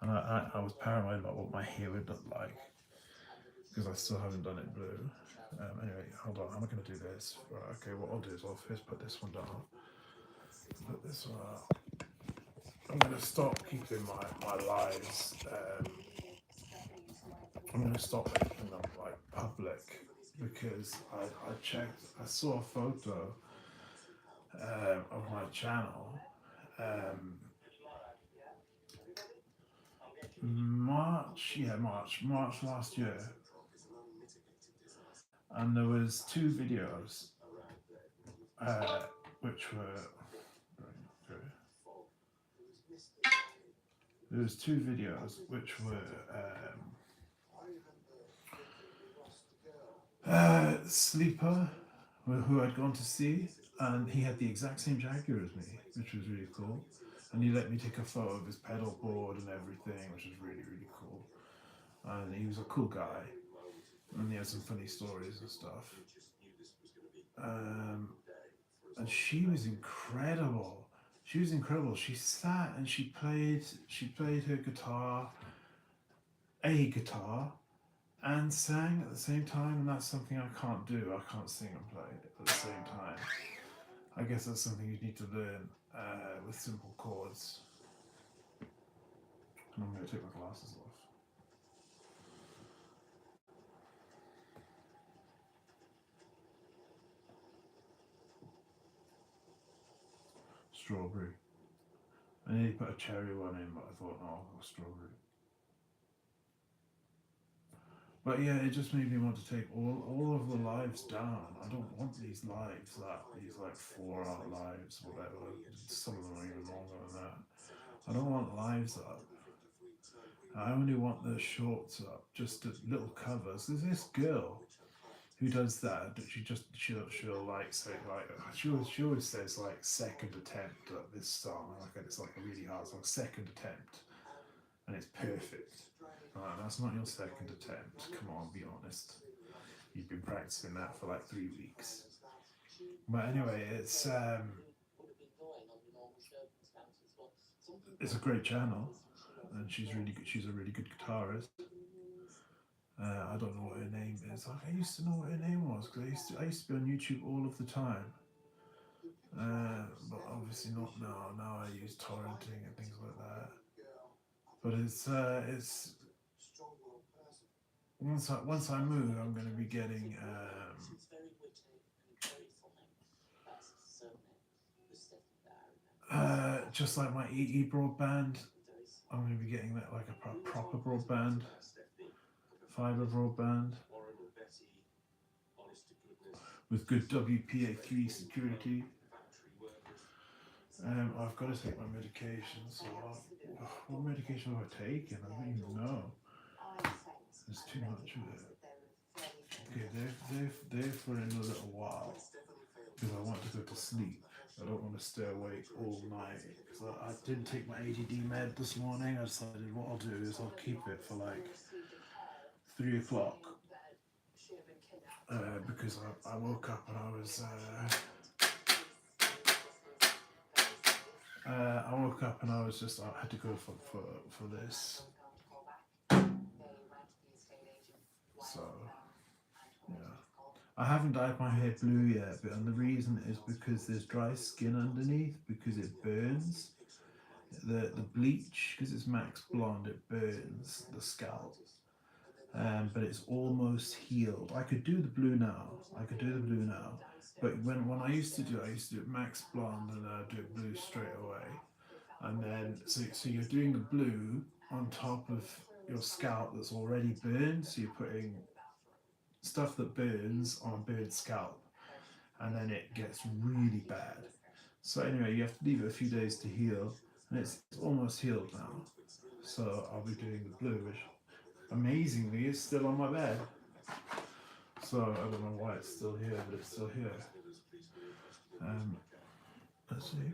And I was paranoid about what my hair would look like because I still haven't done it blue. Anyway, hold on. How am I going to do this? Right, okay, what I'll do is I'll first put this one down. Put this one up. I'm going to stop keeping my lives. I'm going to stop making them like public because I checked. I saw a photo of my channel. Um, March last year, and there was two videos, uh, which were there was two videos which were Sleeper, who I'd gone to see, and he had the exact same Jaguar as me, which was really cool. And he let me take a photo of his pedal board and everything, which was really, really cool. And he was a cool guy, and he had some funny stories and stuff. Um, and she was incredible. She was incredible. She sat and she played her guitar, a guitar, and sang at the same time, and that's something I can't do. I can't sing and play at the same time. I guess that's something you need to learn with simple chords. And I'm going to take my glasses off. Strawberry. I nearly put a cherry one in, but I thought, no, I'll go strawberry. But yeah, it just made me want to take all of the lives down. I don't want these lives these like 4 hour lives, whatever. Some of them are even longer than that. I don't want lives up. I only want the shorts up, just the little covers. There's this girl who does that. She'll like say like she always says like second attempt at this song. Like it's like a really hard song, second attempt, and it's perfect. That's not your second attempt. Come on, be honest. You've been practicing that for like 3 weeks. But anyway, it's a great channel, and she's really good. She's a really good guitarist. I don't know what her name is. I used to know what her name was because I used to be on YouTube all of the time. But obviously not now. Now I use torrenting and things like that. But it's once I move, I'm going to be getting just like my EE broadband. I'm going to be getting that like a proper broadband, fiber broadband with good WPA3 security. I've got to take my medication. So what medication have I taken? I don't even know. There's too much of it. Okay, they're for in a little while because I want to go to sleep. I don't want to stay awake all night because I didn't take my ADD med this morning. I decided what I'll do is I'll keep it for like 3 o'clock because I woke up and I woke up and I was just I had to go for this. So yeah. I haven't dyed my hair blue yet, and the reason is because there's dry skin underneath because it burns. The bleach, because it's max blonde, it burns the scalp. But it's almost healed. I could do the blue now. But when I used to do it max blonde and then I'd do it blue straight away. And then so you're doing the blue on top of your scalp that's already burned. So you're putting stuff that burns on a burned scalp, and then it gets really bad. So anyway, you have to leave it a few days to heal, and it's almost healed now. So I'll be doing the blue, which amazingly is still on my bed. So I don't know why it's still here, but it's still here. Let's see.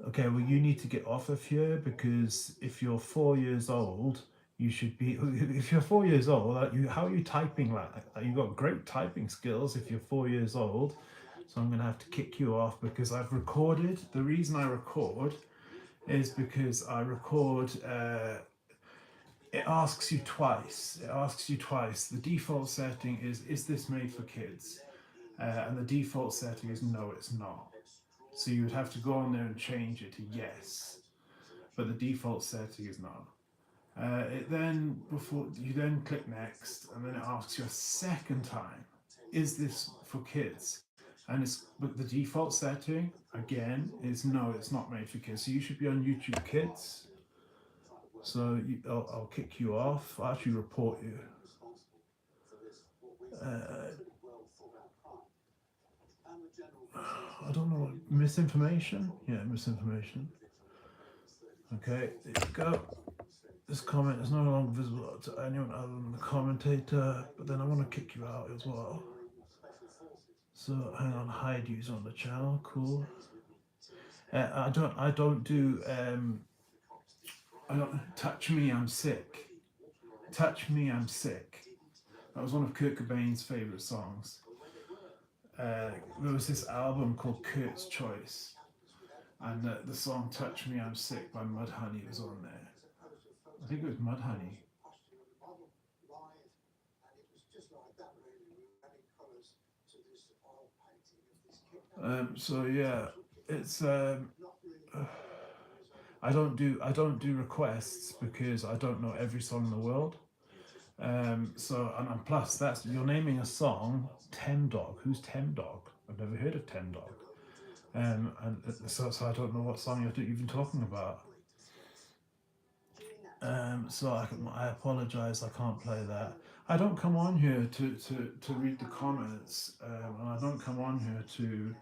Okay, well you need to get off of here because if you're 4 years old, you should be. If you're 4 years old, how are you typing like? You've got great typing skills if you're 4 years old. So I'm going to have to kick you off because I've recorded. The reason I record is because I record. It asks you twice. It asks you twice. The default setting is this made for kids? And the default setting is no, it's not. So you would have to go on there and change it to yes. But the default setting is no. It then, before you then click next, and then it asks you a second time, is this for kids? And but the default setting again is no, it's not made for kids. So you should be on YouTube Kids. So I'll kick you off. I'll actually report you. I don't know, misinformation? Yeah, misinformation. Okay, there you go. This comment is no longer visible to anyone other than the commentator, but then I want to kick you out as well. So hang on, hide user on the channel, cool. I don't do I don't touch me, I'm sick. Touch me, I'm sick. That was one of Kurt Cobain's favourite songs. There was this album called Kurt's Choice, and the song Touch Me, I'm Sick by Mudhoney was on there. I think it was Mudhoney. So yeah, it's I don't do requests because I don't know every song in the world. So and plus that's you're naming a song Tem Dog. Who's Tem Dog? I've never heard of Tem Dog. And so I don't know what song you're even talking about. So I apologise, I can't play that. I don't come on here to read the comments, and I don't come on here to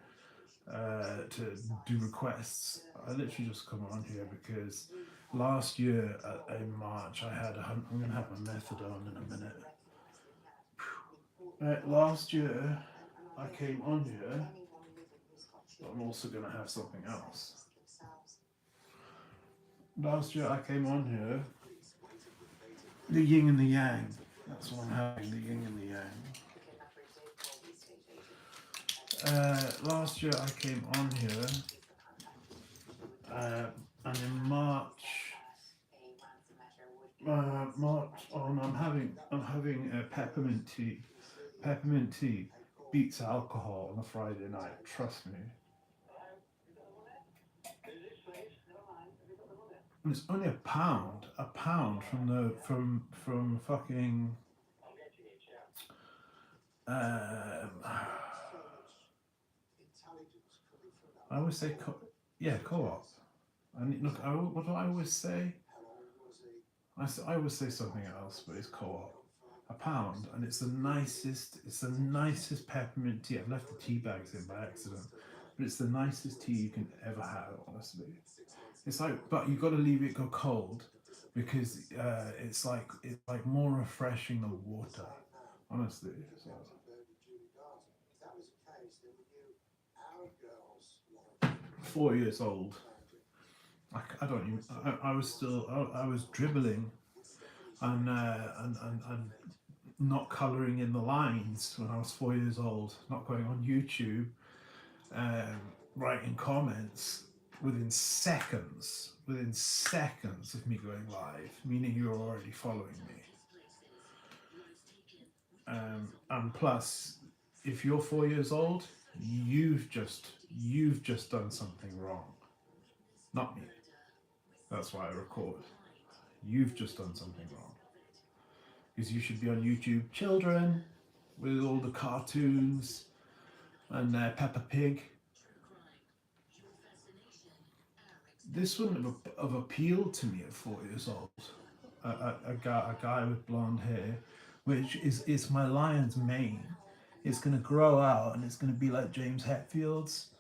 do requests. I literally just come on here because last year in March I'm going to have my methadone in a minute. Last year I came on here, but I'm also going to have something else. Last year I came on here, the yin and the yang. That's what I'm having, the yin and the yang. Last year I came on here, and in March, I'm having peppermint tea. Peppermint tea beats alcohol on a Friday night. Trust me. And it's only a pound from fucking. I always say co-op. And look, what do I always say? I always say something else, but it's co-op. A pound, and it's the nicest peppermint tea. I've left the tea bags in by accident, but it's the nicest tea you can ever have, honestly. It's like, but you got to leave it go cold because it's like more refreshing than water, honestly. So. 4 years old. I don't even. I was dribbling and not colouring in the lines when I was 4 years old. Not going on YouTube, writing comments within seconds of me going live, meaning you're already following me. And plus, if you're 4 years old, you've just done something wrong. Not me. That's why I record. You've just done something wrong. Because you should be on YouTube Children with all the cartoons and Peppa Pig. This wouldn't have appealed to me at 4 years old. A guy with blonde hair, which is my lion's mane. It's going to grow out and it's going to be like James Hetfield's.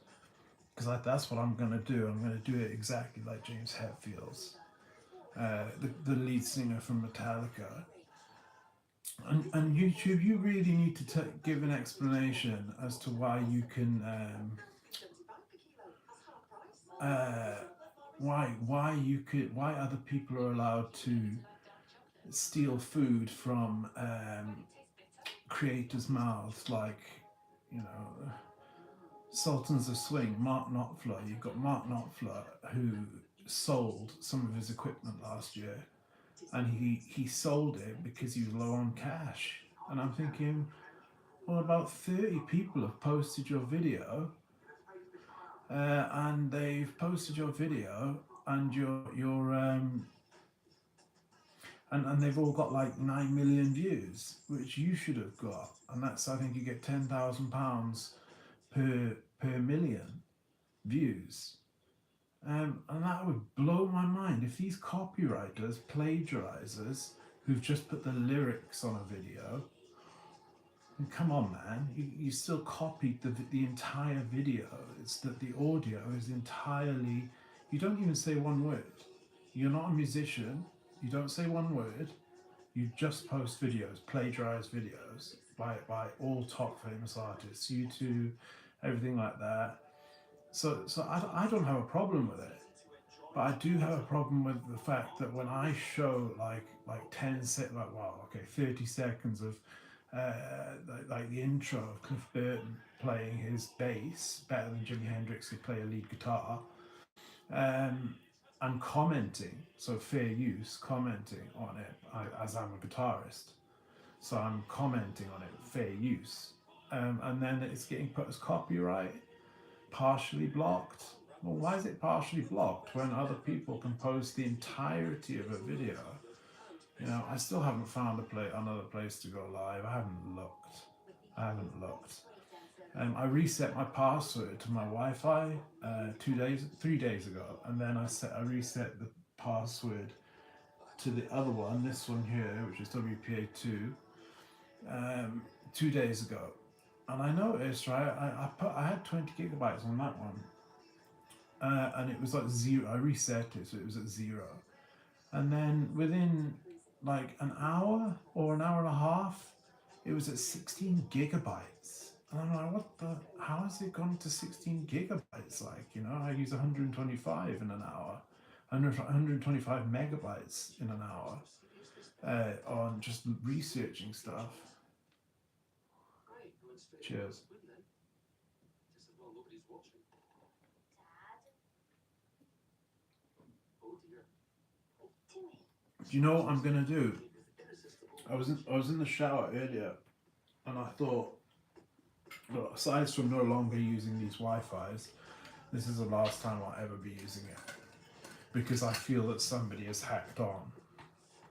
Because that's what I'm going to do. I'm going to do it exactly like James Hetfield's, the lead singer from Metallica. And YouTube, you really need to give an explanation as to why you can, why other people are allowed to steal food from creators' mouths, like, you know, Sultans of Swing, Mark Knopfler. You've got Mark Knopfler who sold some of his equipment last year, and he sold it because he was low on cash. And I'm thinking, well, about 30 people have posted your video, and they've posted your video, and and they've all got like 9 million views, which you should have got. And that's, I think you get £10,000 per million views. And that would blow my mind if these copywriters, plagiarizers, who've just put the lyrics on a video. And come on, man! You still copied the entire video. It's that the audio is entirely. You don't even say one word. You're not a musician. You don't say one word. You just post videos, plagiarized videos by all top famous artists, YouTube, everything like that. So I don't have a problem with it, but I do have a problem with the fact that when I show like 30 seconds of like the intro of Cliff Burton playing his bass better than Jimi Hendrix could play a lead guitar, and commenting, so fair use, commenting on it, as I'm a guitarist, so I'm commenting on it, fair use, and then it's getting put as copyright, partially blocked. Well, why is it partially blocked when other people can post the entirety of a video? You know, I still haven't found another place to go live. I haven't looked. I reset my password to my Wi-Fi 3 days ago, and then I reset the password to the other one, this one here, which is WPA2, 2 days ago. And I noticed, right, I had 20 gigabytes on that one, and it was like 0. I reset it, so it was at 0. And then within like an hour or an hour and a half, it was at 16 gigabytes. And I'm like, how has it gone to 16 gigabytes? Like, you know, I use 125 in an hour, 125 megabytes in an hour, on just researching stuff. Cheers. Do you know what I'm gonna do? I was in the shower earlier, and I thought, well, aside from no longer using these Wi-Fi's, this is the last time I'll ever be using it, because I feel that somebody has hacked on.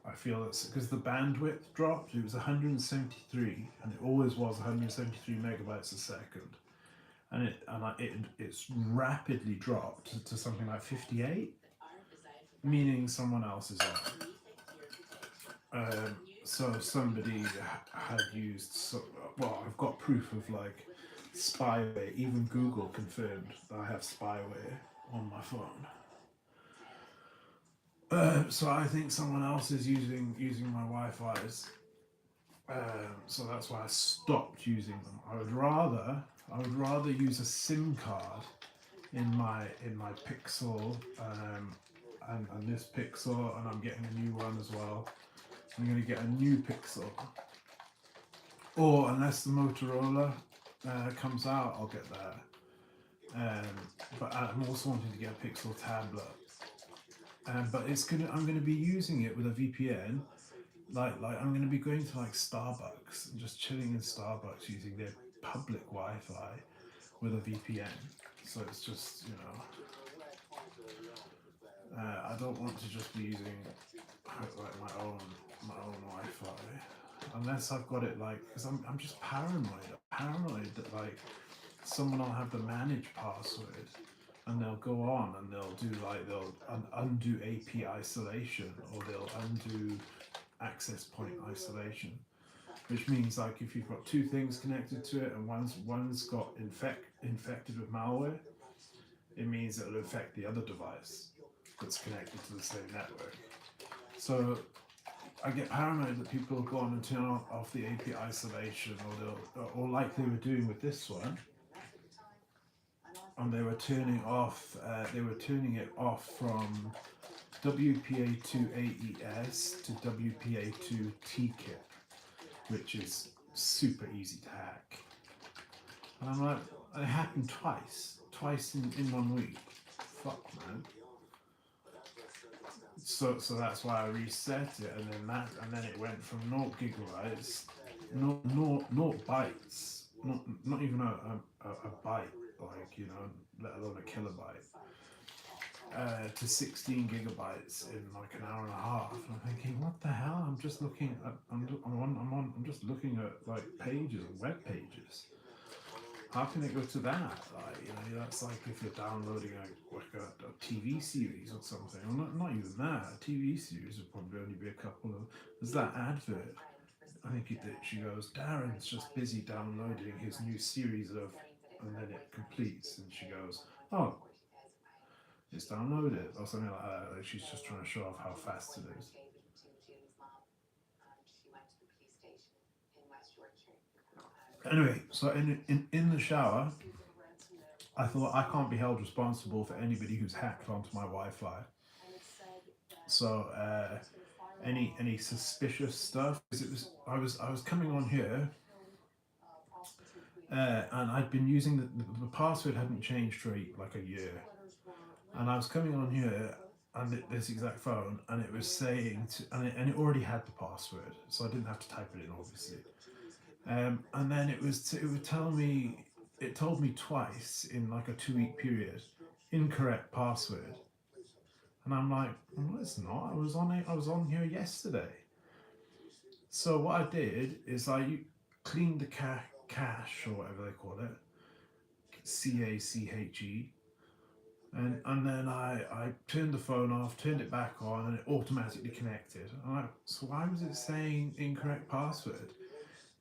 I feel that's because the bandwidth dropped. It was 173, and it always was 173 megabytes a second, and it's rapidly dropped to something like 58, meaning someone else is on. So somebody had used. Well, I've got proof of like spyware. Even Google confirmed that I have spyware on my phone. So I think someone else is using my Wi-Fi's. So that's why I stopped using them. I would rather use a SIM card in my Pixel, and this Pixel, and I'm getting a new one as well. I'm going to get a new Pixel, or unless the Motorola comes out, I'll get that. But I'm also wanting to get a Pixel tablet. But I'm going to be using it with a VPN. Like I'm going to be going to like Starbucks and just chilling in Starbucks using their public Wi-Fi with a VPN. So it's just, you know, I don't want to just be using like my own Wi-Fi, unless I've got it like, because I'm just paranoid that like someone will have the manage password, and they'll go on and they'll undo AP isolation, or they'll undo access point isolation, which means like if you've got two things connected to it and one's got infected with malware, it means it'll affect the other device that's connected to the same network. So I get paranoid that people will go on and turn off the AP isolation, or like they were doing with this one, and they were turning it off from WPA2 AES to WPA2 TKIP, which is super easy to hack. And I'm like, it happened twice in 1 week. Fuck, man. So that's why I reset it, and then it went from 0 gigabytes, not bytes, not even a byte, like, let alone a kilobyte, to 16 gigabytes in like an hour and a half. And I'm thinking, what the hell? I'm just looking at I'm just looking at like pages and web pages. How can it go to that? Like, that's like if you're downloading a TV series or something. Well, not even that. A TV series would probably only be a couple of. There's that advert. I think she goes, Darren's just busy downloading his new series of, and then it completes, and she goes, oh, it's downloaded or something like that. Like she's just trying to show off how fast it is. Anyway, so in the shower, I thought I can't be held responsible for anybody who's hacked onto my Wi-Fi. So any suspicious stuff, because I was coming on here, and I'd been using the password hadn't changed for like a year, and I was coming on here and this exact phone, and it was saying and it already had the password, so I didn't have to type it in, obviously. And then it would tell me, it told me twice in like a 2 week period, incorrect password. And I'm like, no, it's not. I was on here yesterday. So what I did is I cleaned the cache, or whatever they call it, CACHE, and then I turned the phone off, turned it back on, and it automatically connected. I'm like, so why was it saying incorrect password?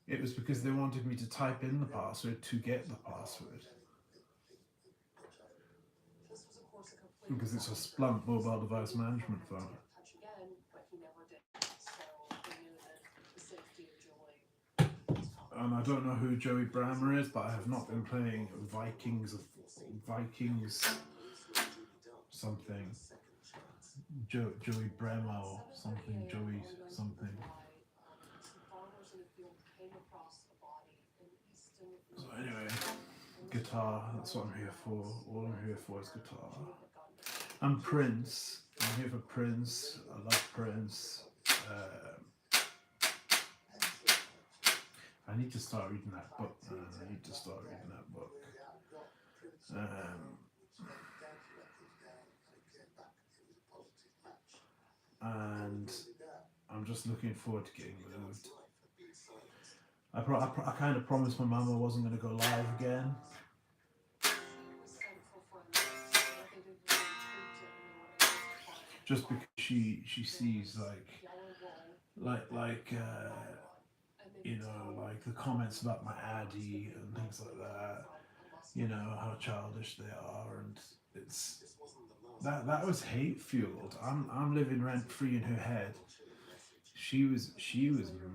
It was because they wanted me to type in the password to get the password. Because it's a Splunk mobile device management phone. And I don't know who Joey Brammer is, but I have not been playing Vikings something. Joey Brammer or something. Joey something. So anyway, guitar. That's what I'm here for. All I'm here for is guitar. And Prince. I'm here for Prince. I love Prince. I need to start reading that book, man. I need to start reading that book. And I'm just looking forward to getting moved. I kind of promised my mum I wasn't going to go live again. Just because she sees like like the comments about my Addy and things like that, how childish they are, and it's that was hate fueled. I'm living rent free in her head. She was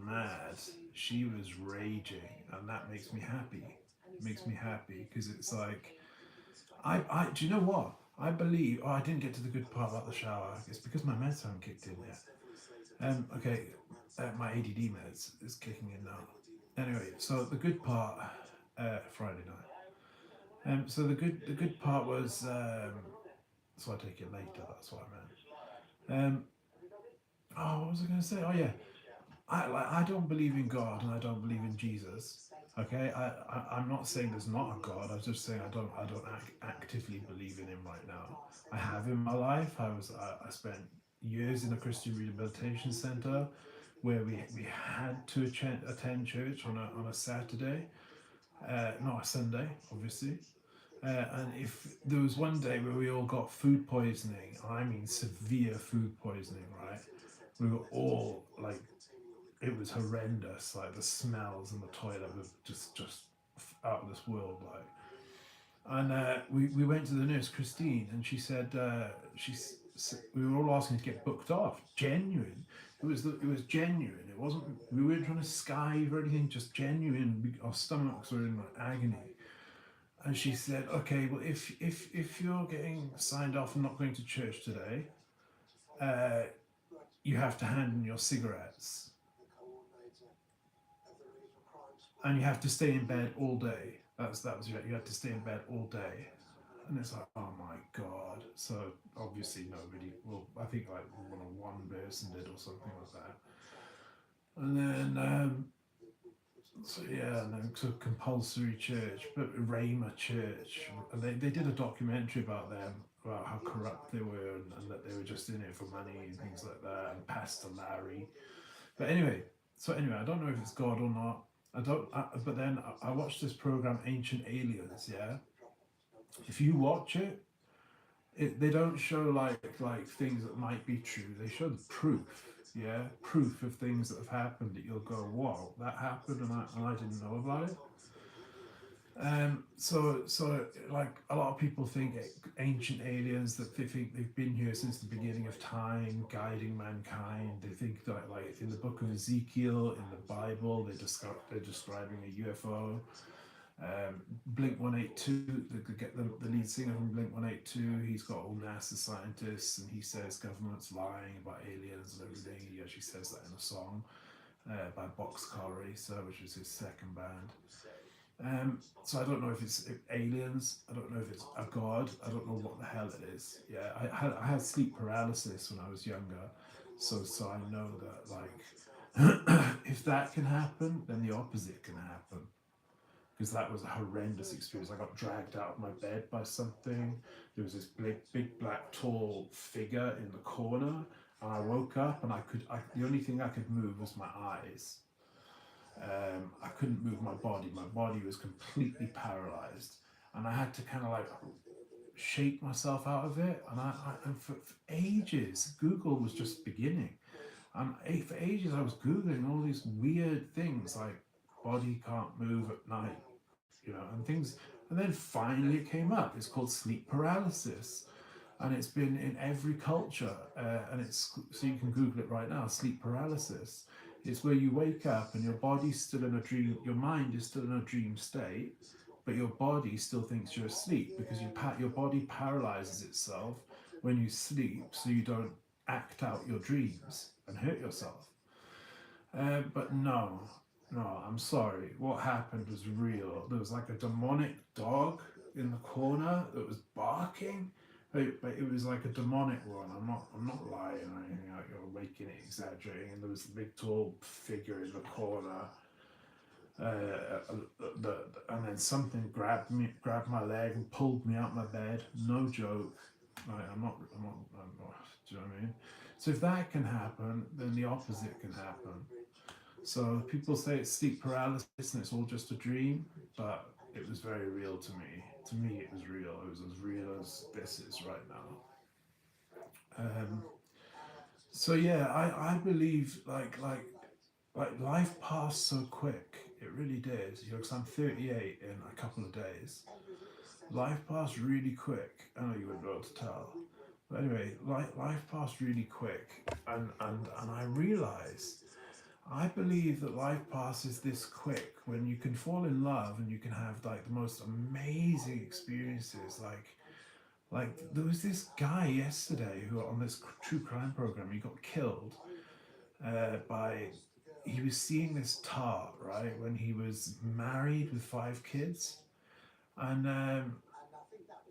mad. She was raging, and that makes me happy. It makes me happy because it's like I do you know what? I believe. Oh, I didn't get to the good part about the shower. It's because my meds haven't kicked in yet. Okay, my ADD meds is kicking in now. Anyway, so the good part, Friday night. So the good part was, so I take it later. That's what I meant. Oh, what was I going to say? Oh yeah, I don't believe in God and I don't believe in Jesus. Okay, I'm not saying there's not a God. I'm just saying I don't actively believe in him right now. I have in my life. I spent years in a Christian rehabilitation center where we had to attend church on a Saturday, not a Sunday, obviously. And if there was one day where we all got food poisoning, I mean severe food poisoning, right? We were all like, it was horrendous. Like the smells in the toilet were just out of this world. Like, and we went to the nurse Christine, and she said we were all asking to get booked off. Genuine. It was genuine. It wasn't. We weren't trying to skive or anything. Just genuine. Our stomachs were in agony. And she said, "Okay, well, if you're getting signed off and not going to church today, you have to hand in your cigarettes, and you have to stay in bed all day." That was you had to stay in bed all day, and it's like, oh my god. So obviously nobody. Well, I think like one person did or something like that, and then so yeah, and then so compulsory church, but Rhema Church, and they did a documentary about them, about how corrupt they were, and that they were just in it for money and things like that, and Pastor Larry. But anyway, so anyway, I don't know if it's God or not. I don't. But then I watched this program, Ancient Aliens. Yeah, if you watch it, they don't show like things that might be true. They show the proof. Yeah, proof of things that have happened that you'll go, wow, that happened, and I didn't know about it. So like a lot of people think ancient aliens, that they think they've been here since the beginning of time, guiding mankind. They think that like in the book of Ezekiel in the Bible, they're describing a UFO. Blink 182, the lead singer from Blink 182, he's got all NASA scientists, and he says government's lying about aliens and everything. He actually says that in a song by Boxcar Racer, which is his second band. So I don't know if it's aliens. I don't know if it's a god. I don't know what the hell it is. Yeah, I had sleep paralysis when I was younger, so I know that like if that can happen, then the opposite can happen. Because that was a horrendous experience. I got dragged out of my bed by something. There was this big black tall figure in the corner, and I woke up and the only thing I could move was my eyes. I couldn't move my body. My body was completely paralyzed, and I had to kind of like shake myself out of it. And for ages, Google was just beginning, and for ages I was googling all these weird things like body can't move at night, and things. And then finally it came up. It's called sleep paralysis, and it's been in every culture. And it's so you can Google it right now. Sleep paralysis. It's where you wake up and your body's still in a dream. Your mind is still in a dream state, but your body still thinks you're asleep because your body paralyzes itself when you sleep, so you don't act out your dreams and hurt yourself. But no, no, I'm sorry. What happened was real. There was like a demonic dog in the corner that was barking, but it was like a demonic one. I'm not lying or anything. Like you're making it exaggerating. And there was a big tall figure in the corner. And then something grabbed my leg and pulled me out my bed. No joke. Like, I'm not. Do you know what I mean? So if that can happen, then the opposite can happen. So people say it's sleep paralysis and it's all just a dream, but it was very real to me. To me, it was real. It was as real as this is right now. Um, so yeah, I believe like life passed so quick. It really did. Because I'm 38 in a couple of days. Life passed really quick. I know you wouldn't be able to tell. But anyway, life passed really quick, and I realized I believe that life passes this quick when you can fall in love and you can have like the most amazing experiences. Like there was this guy yesterday who on this true crime program, he got killed by he was seeing this tart, right, when he was married with 5 kids. And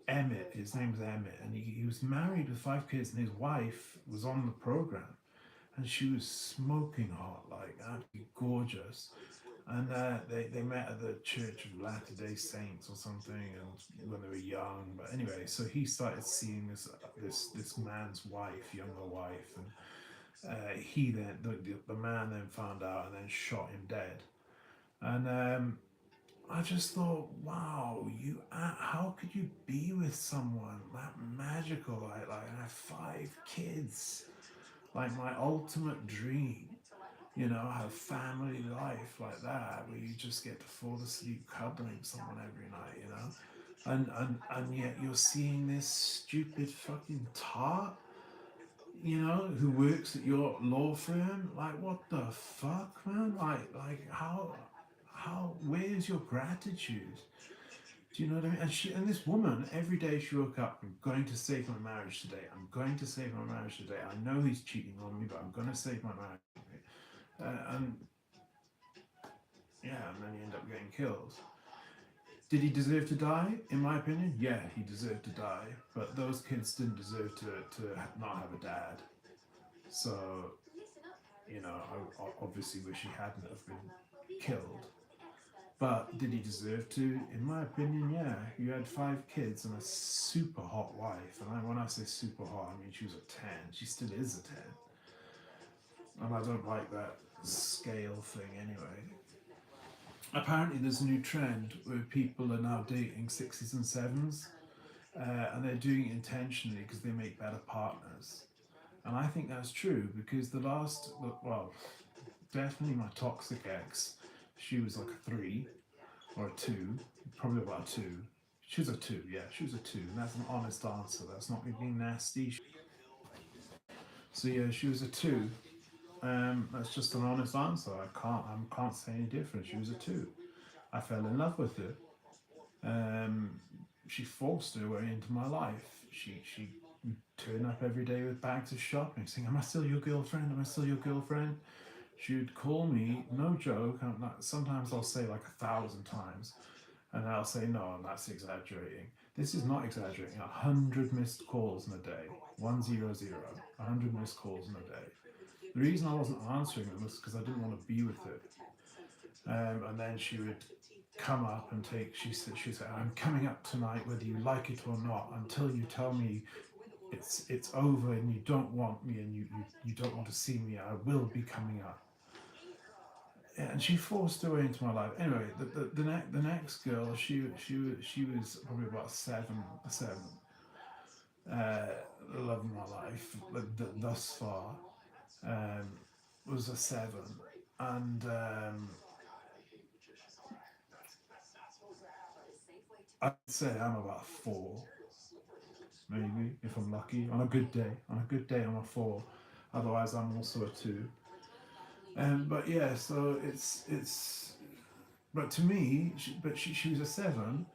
Emmett, his name was Emmett, and he was married with 5 kids, and his wife was on the program, and she was smoking hot, like absolutely gorgeous. And they met at the Church of Latter Day Saints or something, and when they were young. But anyway, so he started seeing this man's wife, younger wife, and he then the man then found out and then shot him dead. And I just thought, wow, how could you be with someone that magical, like I have 5 kids, like my ultimate dream, have family life like that, where you just get to fall asleep cuddling someone every night, and yet you're seeing this stupid fucking tart, who works at your law firm. Like, what the fuck, man? Like how where's your gratitude? Do you know what I mean? And this woman, every day she woke up, I'm going to save my marriage today. I'm going to save my marriage today. I know he's cheating on me, but I'm going to save my marriage. And yeah, and then you end up getting killed. Did he deserve to die? In my opinion, yeah, he deserved to die. But those kids didn't deserve to not have a dad. So, I obviously wish he hadn't have been killed. But did he deserve to? In my opinion, yeah. You had 5 kids and a super hot wife. And when I say super hot, I mean she was a 10. She still is a 10. And I don't like that scale thing anyway. Apparently, there's a new trend where people are now dating 6s and 7s. And they're doing it intentionally because they make better partners. And I think that's true because well, definitely my toxic ex, she was like a 3 or a 2, probably about a 2. She was a 2, yeah, she was a 2. And that's an honest answer. That's not me being nasty. So yeah, she was a 2. That's just an honest answer. I can't say any different. She was a 2. I fell in love with her. She forced her way into my life. She would turn up every day with bags of shopping, saying, "Am I still your girlfriend? Am I still your girlfriend?" She would call me, no joke. Sometimes I'll say like 1,000 times, and I'll say, "No, that's exaggerating. This is not exaggerating. 100 missed calls in a day. 100. 100 missed calls in a day." The reason I wasn't answering them was because I didn't want to be with her. And then she would come up and she said, "I'm coming up tonight whether you like it or not, until you tell me it's over and you don't want me and you don't want to see me, I will be coming up." And she forced her way into my life. Anyway, the next girl, she was probably about a seven, uh, love of my life, thus far, um, was a 7, and I'd say I'm about a 4, maybe if I'm lucky. On a good day, I'm a 4. Otherwise, I'm also a 2. But yeah, so it's. But to me, she was a 7.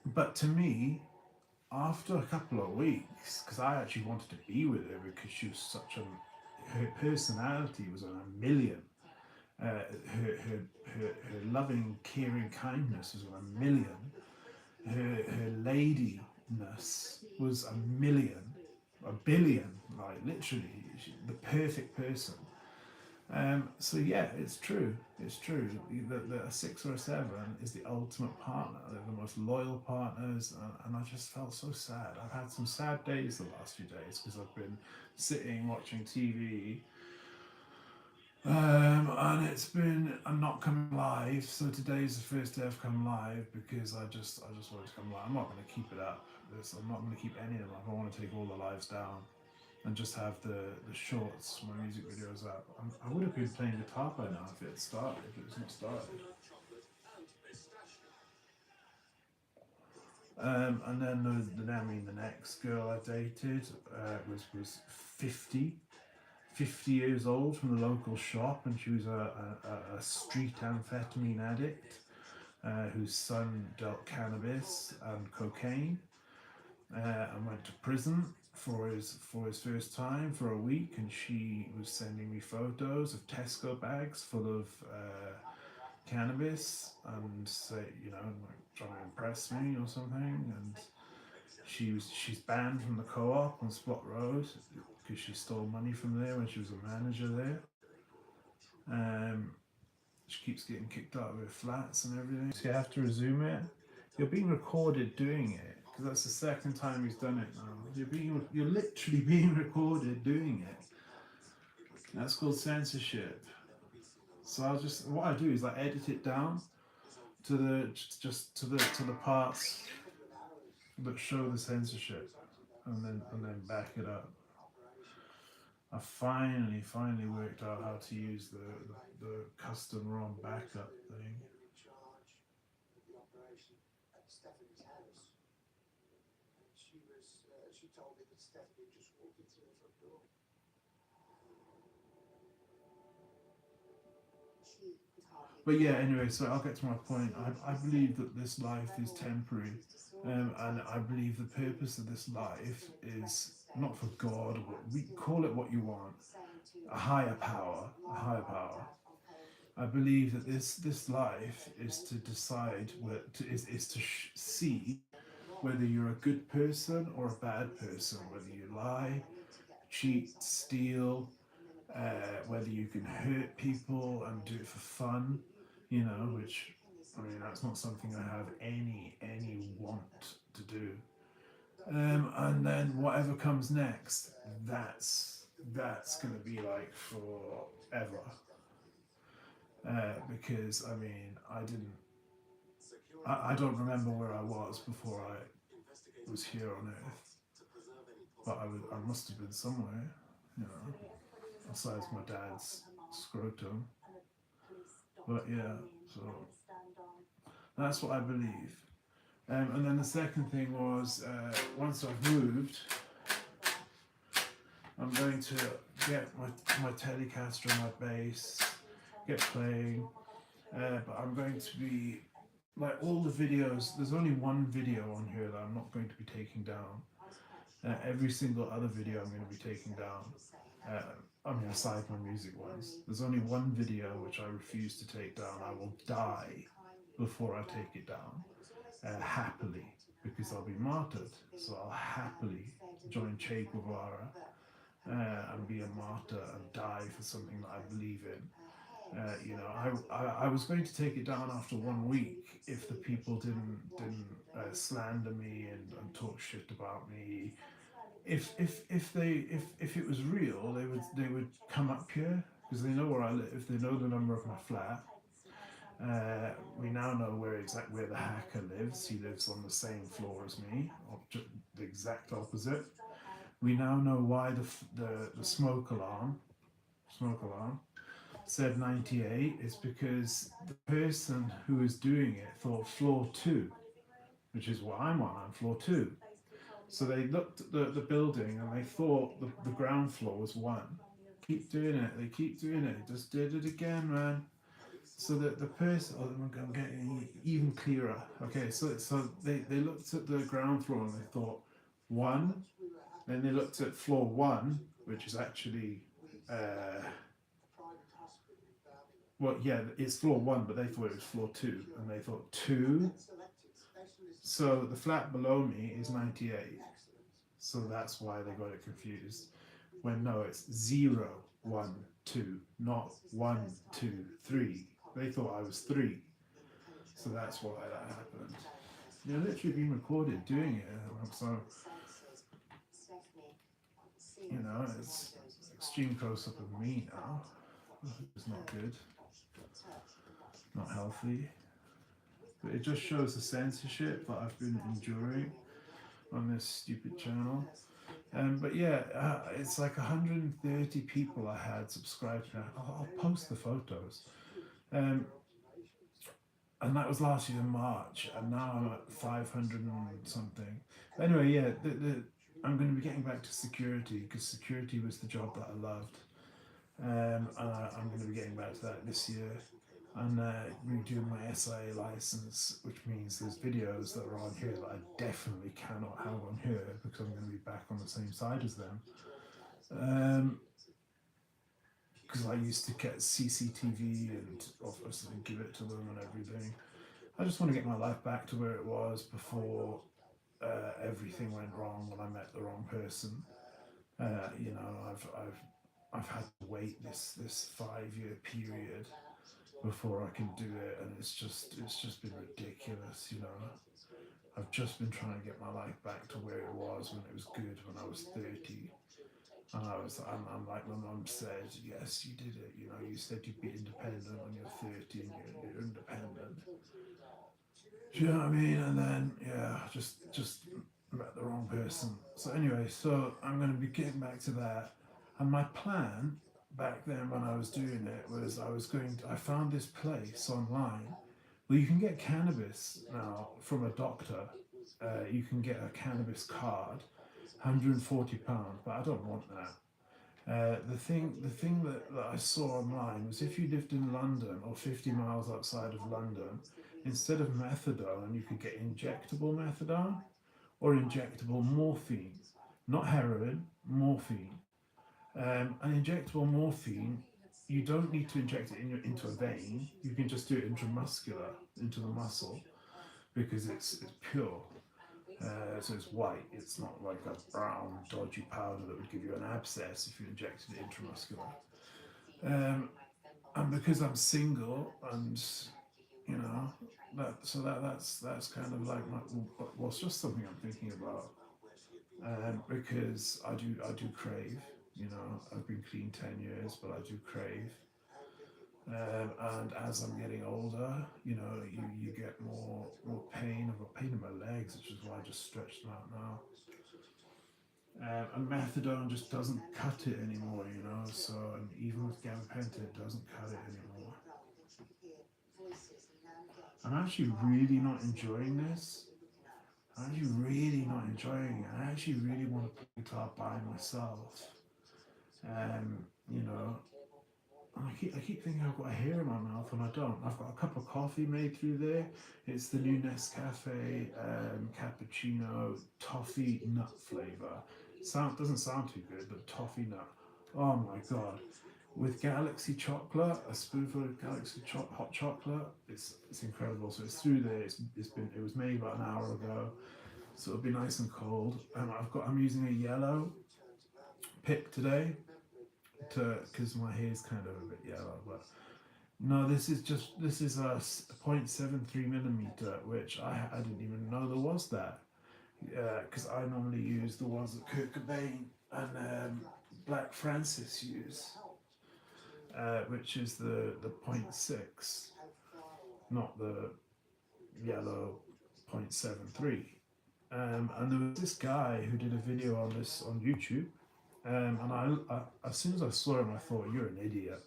But to me, after a couple of weeks, because I actually wanted to be with her because she was her personality was on a million. Her loving, caring kindness was on a million. Her ladiness was a million, a billion, like literally, the perfect person. So yeah, it's true. It's true. A 6 or a 7 is the ultimate partner. They're the most loyal partners, and I just felt so sad. I've had some sad days the last few days because I've been sitting watching TV, and I'm not coming live. So today's the first day I've come live because I just wanted to come live. I'm not going to keep it up. I'm not going to keep any of them up. I want to take all the lives down and just have the shorts, my music videos up. I would have been playing guitar by now if it had started, but it's not started. And then the next girl I dated was 50 years old, from the local shop, and she was a street amphetamine addict whose son dealt cannabis and cocaine, and went to prison for his first time for a week, and she was sending me photos of Tesco bags full of cannabis and say, like trying to impress me or something. And she's banned from the co-op on Spot Road because she stole money from there when she was a manager there. Um, she keeps getting kicked out of her flats and everything. So you have to resume it. You're being recorded doing it because that's the second time he's done it now. You're literally being recorded doing it. That's called censorship. So what I do is I edit it down to the parts that show the censorship, and then back it up. I finally worked out how to use the custom ROM backup thing. But yeah, anyway, so I'll get to my point. I believe that this life is temporary, and I believe the purpose of this life is not for God, but we call it what you want, a higher power, I believe that this life is to decide is to see whether you're a good person or a bad person, whether you lie, cheat, steal, whether you can hurt people and do it for fun, you know, which I mean that's not something I have any want to do. And then whatever comes next, that's gonna be like forever. Because I mean I don't remember where I was before I was here on Earth, but I must have been somewhere, you know, besides my dad's scrotum. But yeah, so that's what I believe. And then the second thing was once I've moved, I'm going to get my Telecaster and my bass, get playing. But I'm going to be like all the videos. There's only one video on here that I'm not going to be taking down. Every single other video I'm going to be taking down. I mean, aside my music ones, there's only one video which I refuse to take down. I will die before I take it down, happily, because I'll be martyred. So I'll happily join Che Guevara and be a martyr and die for something that I believe in. You know, I was going to take it down after 1 week if the people didn't slander me and talk shit about me. If it was real, they would come up here because they know where I live. They know the number of my flat. We now know where the hacker lives. He lives on the same floor as me, or just the exact opposite. We now know why the smoke alarm said 98 is because the person who was doing it thought floor two, which is what I'm on. I'm floor two. So they looked at the building and they thought the ground floor was one. Keep doing it. They keep doing it. Just did it again, man. So that the person, oh, I'm getting even clearer. Okay, so they looked at the ground floor and they thought one. Then they looked at floor one, which is actually well, yeah, it's floor one, but they thought it was floor two, and they thought two. So the flat below me is 98. So that's why they got it confused. When no, it's 0, 1, 2, not 1, 2, 3. They thought I was three. So that's why that happened. You're literally being recorded doing it. So, you know, it's extreme close up of me now. It's not good, not healthy. But it just shows the censorship that I've been enduring on this stupid channel. But yeah, it's like 130 people I had subscribed now. I'll post the photos. Um, and that was last year in March, and now I'm at 500 and something. But anyway, yeah, I'm going to be getting back to security because security was the job that I loved. And I'm going to be getting back to that this year and redoing my SIA license, which means there's videos that are on here that I definitely cannot have on here because I'm going to be back on the same side as them. Because I used to get CCTV and obviously give it to them and everything. I just want to get my life back to where it was before everything went wrong when I met the wrong person. You know, I've had to wait this 5 year period before I can do it, and it's just been ridiculous. You know, I've just been trying to get my life back to where it was when it was good when I was 30. And I'm like my mum said, yes, you did it. You know, you said you'd be independent when you're 30 and you're independent. Do you know what I mean? And then yeah, just met the wrong person. So anyway, so I'm going to be getting back to that. And my plan back then when I was doing it was I found this place online where you can get cannabis now from a doctor. You can get a cannabis card, £140, but I don't want that. The thing that I saw online was if you lived in London or 50 miles outside of London, instead of methadone, you could get injectable methadone or injectable morphine, not heroin, morphine. And injectable morphine, you don't need to inject it into a vein. You can just do it intramuscular, into the muscle, because it's pure. So it's white. It's not like a brown, dodgy powder that would give you an abscess if you injected it intramuscular. And because I'm single, and you know, that's kind of like my, what's just something I'm thinking about. Because I do crave. You know, I've been clean 10 years, but I do crave. And as I'm getting older, you know, you get more pain. I've got pain in my legs, which is why I just stretched them out now. And methadone just doesn't cut it anymore, you know. So, and even with gabapentin, it doesn't cut it anymore. I'm actually really not enjoying this. I'm actually really not enjoying it. I actually really want to play guitar by myself. You know, I keep thinking I've got a hair in my mouth when I don't. I've got a cup of coffee made through there. It's the new Nescafe cappuccino toffee nut flavor. Doesn't sound too good, but toffee nut. Oh my god! With Galaxy chocolate, a spoonful of hot chocolate. It's incredible. So it's through there. It was made about an hour ago, so it'll be nice and cold. I'm using a yellow pick today to because my hair's kind of a bit yellow, but no, this is a 0.73 millimeter, which I didn't even know there was that. Because I normally use the ones that Kurt Cobain and Black Francis use, which is the point 0.6, not the yellow 0.73. And there was this guy who did a video on this on YouTube, and as soon as I saw him, I thought, "You're an idiot."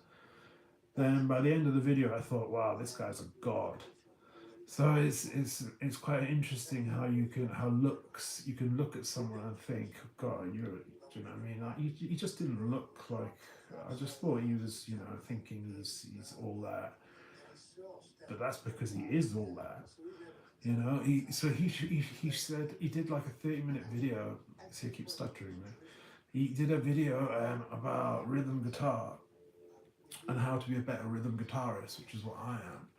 Then by the end of the video, I thought, "Wow, this guy's a god." So it's quite interesting how you can look at someone and think, "God, do you know what I mean?" Like, he just didn't look like. I just thought he was, you know, thinking he's all that, but that's because he is all that. You know, he said he did like a 30-minute video. See, I keep stuttering there. He did a video about rhythm guitar and how to be a better rhythm guitarist, which is what I am.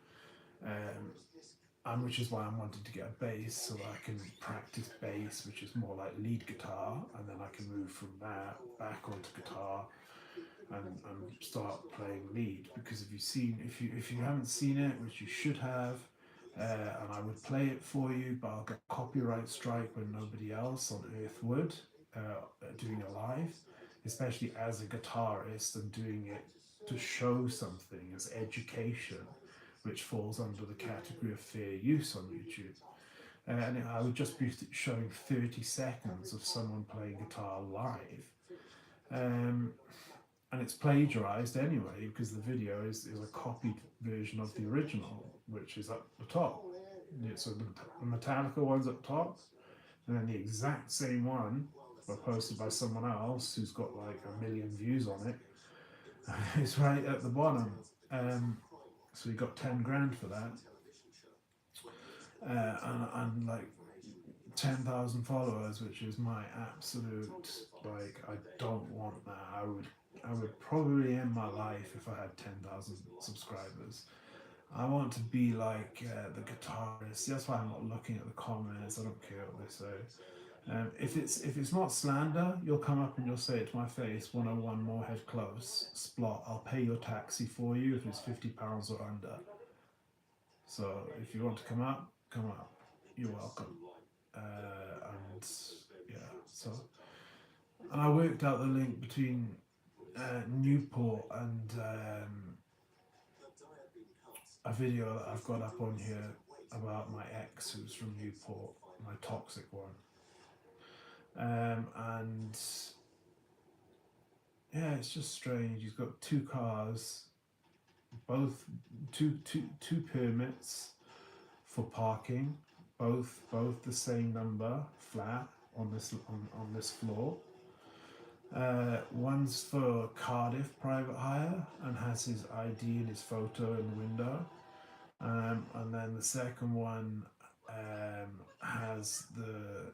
And which is why I'm wanting to get a bass so that I can practice bass, which is more like lead guitar, and then I can move from that back onto guitar and start playing lead. Because if you haven't seen it, which you should have, and I would play it for you, but I'll get a copyright strike when nobody else on earth would, doing it live, especially as a guitarist and doing it to show something as education, which falls under the category of fair use on YouTube. And I would just be showing 30 seconds of someone playing guitar live. And it's plagiarized anyway because the video is a copied version of the original, which is up the top. So the Metallica one's up top, and then the exact same one, but posted by someone else who's got like 1 million views on it, is right at the bottom. So he got 10 grand for that, and like 10,000 followers, which is my absolute, like, I don't want that. I would probably end my life if I had 10,000 subscribers. I want to be like the guitarist. That's why I'm not looking at the comments. I don't care what they say. If it's not slander, you'll come up and you'll say it to my face. 101 Moorhead Close, Splot. I'll pay your taxi for you if it's £50 or under. So if you want to come up, come up. You're welcome. And yeah, so and I worked out the link between Newport and a video that I've got up on here about my ex who's from Newport, my toxic one. And yeah, it's just strange. He's got 2 cars, both two permits for parking, both the same number, flat on this floor. One's for Cardiff private hire and has his ID and his photo in the window, and then the second one has the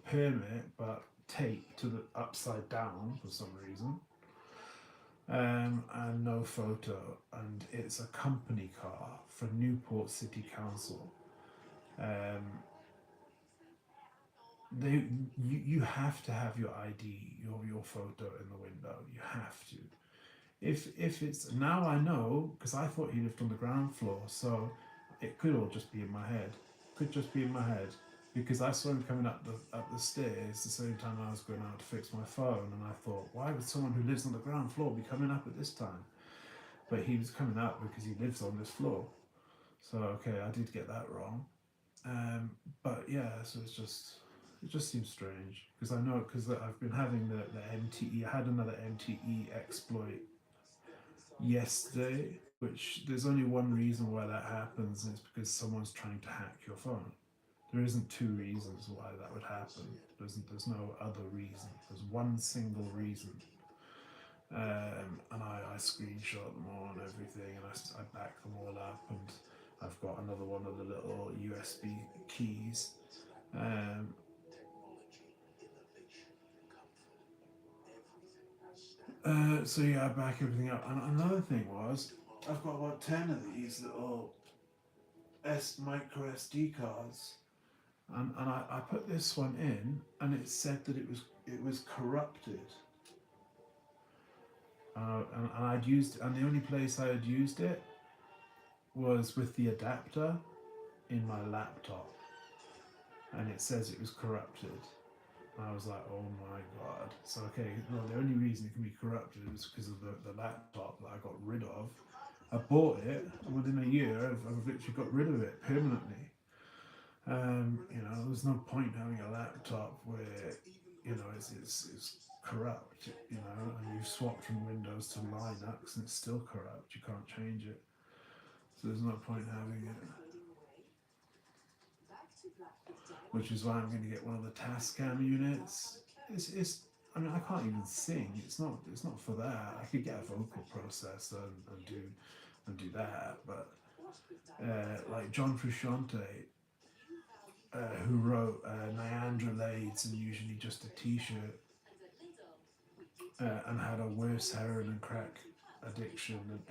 permit but taped to the upside down for some reason. and no photo, and it's a company car for Newport City Council. Um, they you have to have your ID, your photo in the window. You have to. If it's now I know because I thought he lived on the ground floor, so it could all just be in my head. Could just be in my head because I saw him coming up the stairs the same time I was going out to fix my phone, and I thought, why would someone who lives on the ground floor be coming up at this time? But he was coming up because he lives on this floor. So okay, I did get that wrong. Um, but yeah, so it just seems strange because I know because I've been having the MTE. I had another MTE exploit yesterday, which there's only one reason why that happens, and it's because someone's trying to hack your phone. There isn't two reasons why that would happen. There's no other reason. There's one single reason. And I screenshot them all and everything, and I back them all up, and I've got another one of the little USB keys. Um, so yeah, I back everything up. And another thing was, I've got about 10 of these little micro SD cards, and I put this one in, and it said that it was corrupted. And I'd used, and the only place I had used it was with the adapter in my laptop, and it says it was corrupted. And I was like, oh my god. So okay, well, the only reason it can be corrupted is because of the laptop that I got rid of. I bought it, and within a year, I've literally got rid of it permanently. You know, there's no point having a laptop where it's corrupt. You know, and you've swapped from Windows to Linux, and it's still corrupt. You can't change it, so there's no point having it. Which is why I'm going to get one of the Tascam units. It's I mean I can't even sing. It's not for that. I could get a vocal processor and do that, but like John Frusciante, who wrote Nyandra Lades and usually just a T-shirt, and had a worse heroin and crack addiction than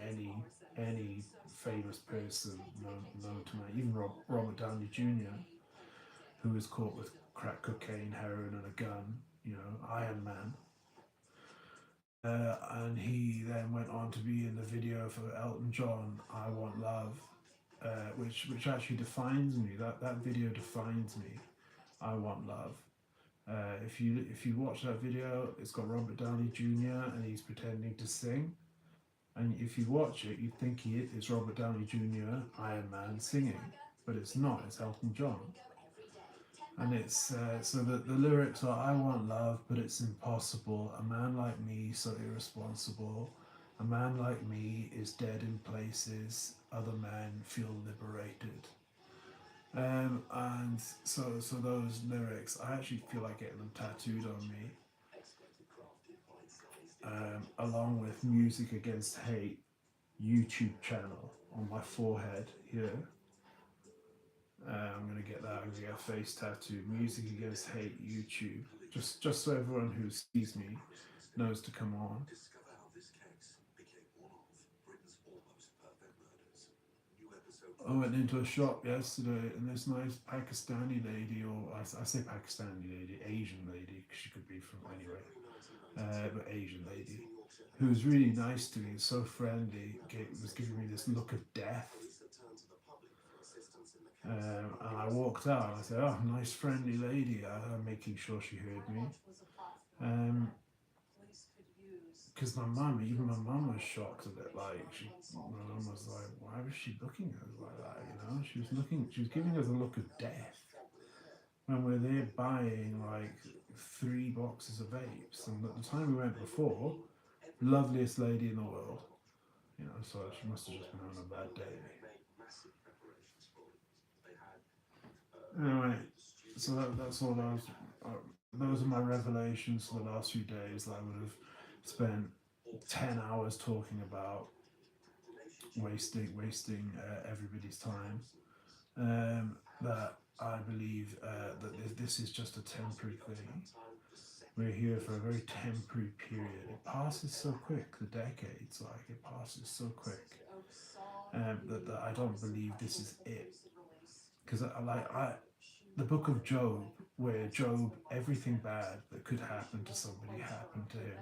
any famous person known to me, even Robert Downey Jr., who was caught with crack cocaine, heroin, and a gun. You know, Iron Man. And he then went on to be in the video for Elton John, "I Want Love," which actually defines me. That video defines me. "I Want Love." If you watch that video, it's got Robert Downey Jr. and he's pretending to sing. And if you watch it, you'd think it's Robert Downey Jr., Iron Man, singing, but it's not. It's Elton John. And it's so the lyrics are, "I want love, but it's impossible. A man like me, so irresponsible. A man like me is dead in places. Other men feel liberated." And so those lyrics, I actually feel like getting them tattooed on me, along with "Music Against Hate" YouTube channel on my forehead here. I'm gonna get that. I'm gonna get a face tattoo. "Music Against Hate" YouTube, just so everyone who sees me knows to come on. I went into a shop yesterday, and this nice Pakistani lady, or I say Pakistani lady, Asian lady, because she could be from anywhere, but Asian lady, who was really nice to me, so friendly, was giving me this look of death. And I walked out, and I said, "Oh, nice friendly lady," I'm making sure she heard me. Because even my mum was shocked at it. Like, my mum was like, "Why was she looking at us like that?" You know, she was giving us a look of death when we're there buying like 3 boxes of vapes. And at the time we went before, loveliest lady in the world, you know, so she must have just been having a bad day. Anyway, so that's all those are my revelations for the last few days that I would have spent 10 hours talking about, wasting everybody's time. That I believe that this is just a temporary thing. We're here for a very temporary period. It passes so quick, the decades, like it passes so quick. That I don't believe this is it. Because the book of Job, where Job, everything bad that could happen to somebody happened to him.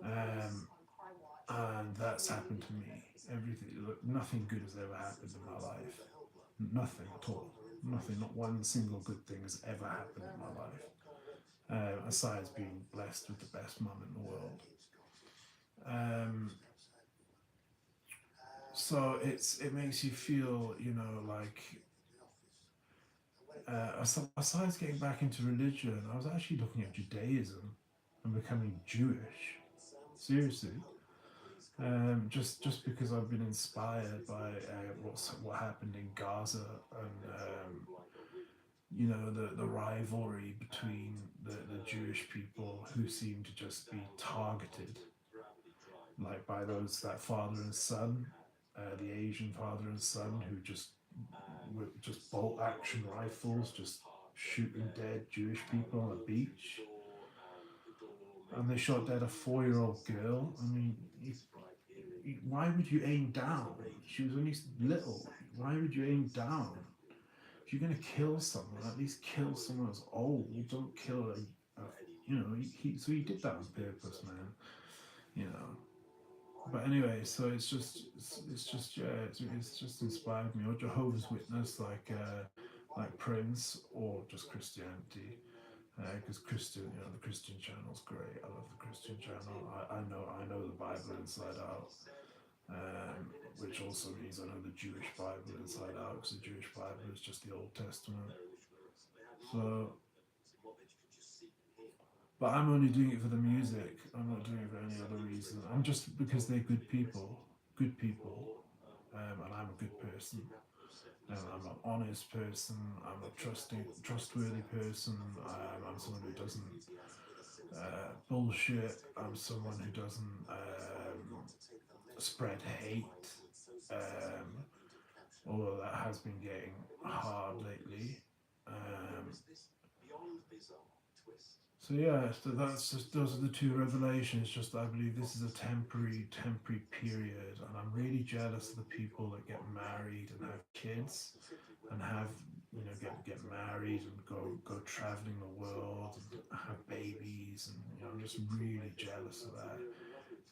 Um, and that's happened to me. Everything, look, nothing good has ever happened in my life. Nothing at all. Nothing, not one single good thing has ever happened in my life. Aside being blessed with the best mum in the world. Um, so it makes you feel, like besides getting back into religion, I was actually looking at Judaism and becoming Jewish. Seriously, just because I've been inspired by what happened in Gaza and the rivalry between the Jewish people who seem to just be targeted, like by those that father and son, the Asian father and son who just with just bolt action rifles just shooting dead Jewish people on a beach, and they shot dead a 4-year-old girl. I mean, why would you aim down? She was only little. Why would you aim down? If you're gonna kill someone, at least kill someone that's old. Don't kill so he did that on purpose, man. You know. But anyway, so it's just yeah, it's just inspired me. Or Jehovah's Witness, like Prince, or just Christianity. Because the Christian channel's great. I love the Christian channel. I know the Bible inside out, which also means I know the Jewish Bible inside out. Because the Jewish Bible is just the Old Testament. So, but I'm only doing it for the music. I'm not doing it for any other reason. I'm just because they're good people, and I'm a good person. I'm an honest person. I'm a trustworthy person. I'm someone who doesn't bullshit. I'm someone who doesn't spread hate. Um, Although that has been getting hard lately. Um, so yeah, so that's just those are the two revelations. Just I believe this is a temporary period, and I'm really jealous of the people that get married and have kids, and have get married and go traveling the world and have babies, and I'm just really jealous of that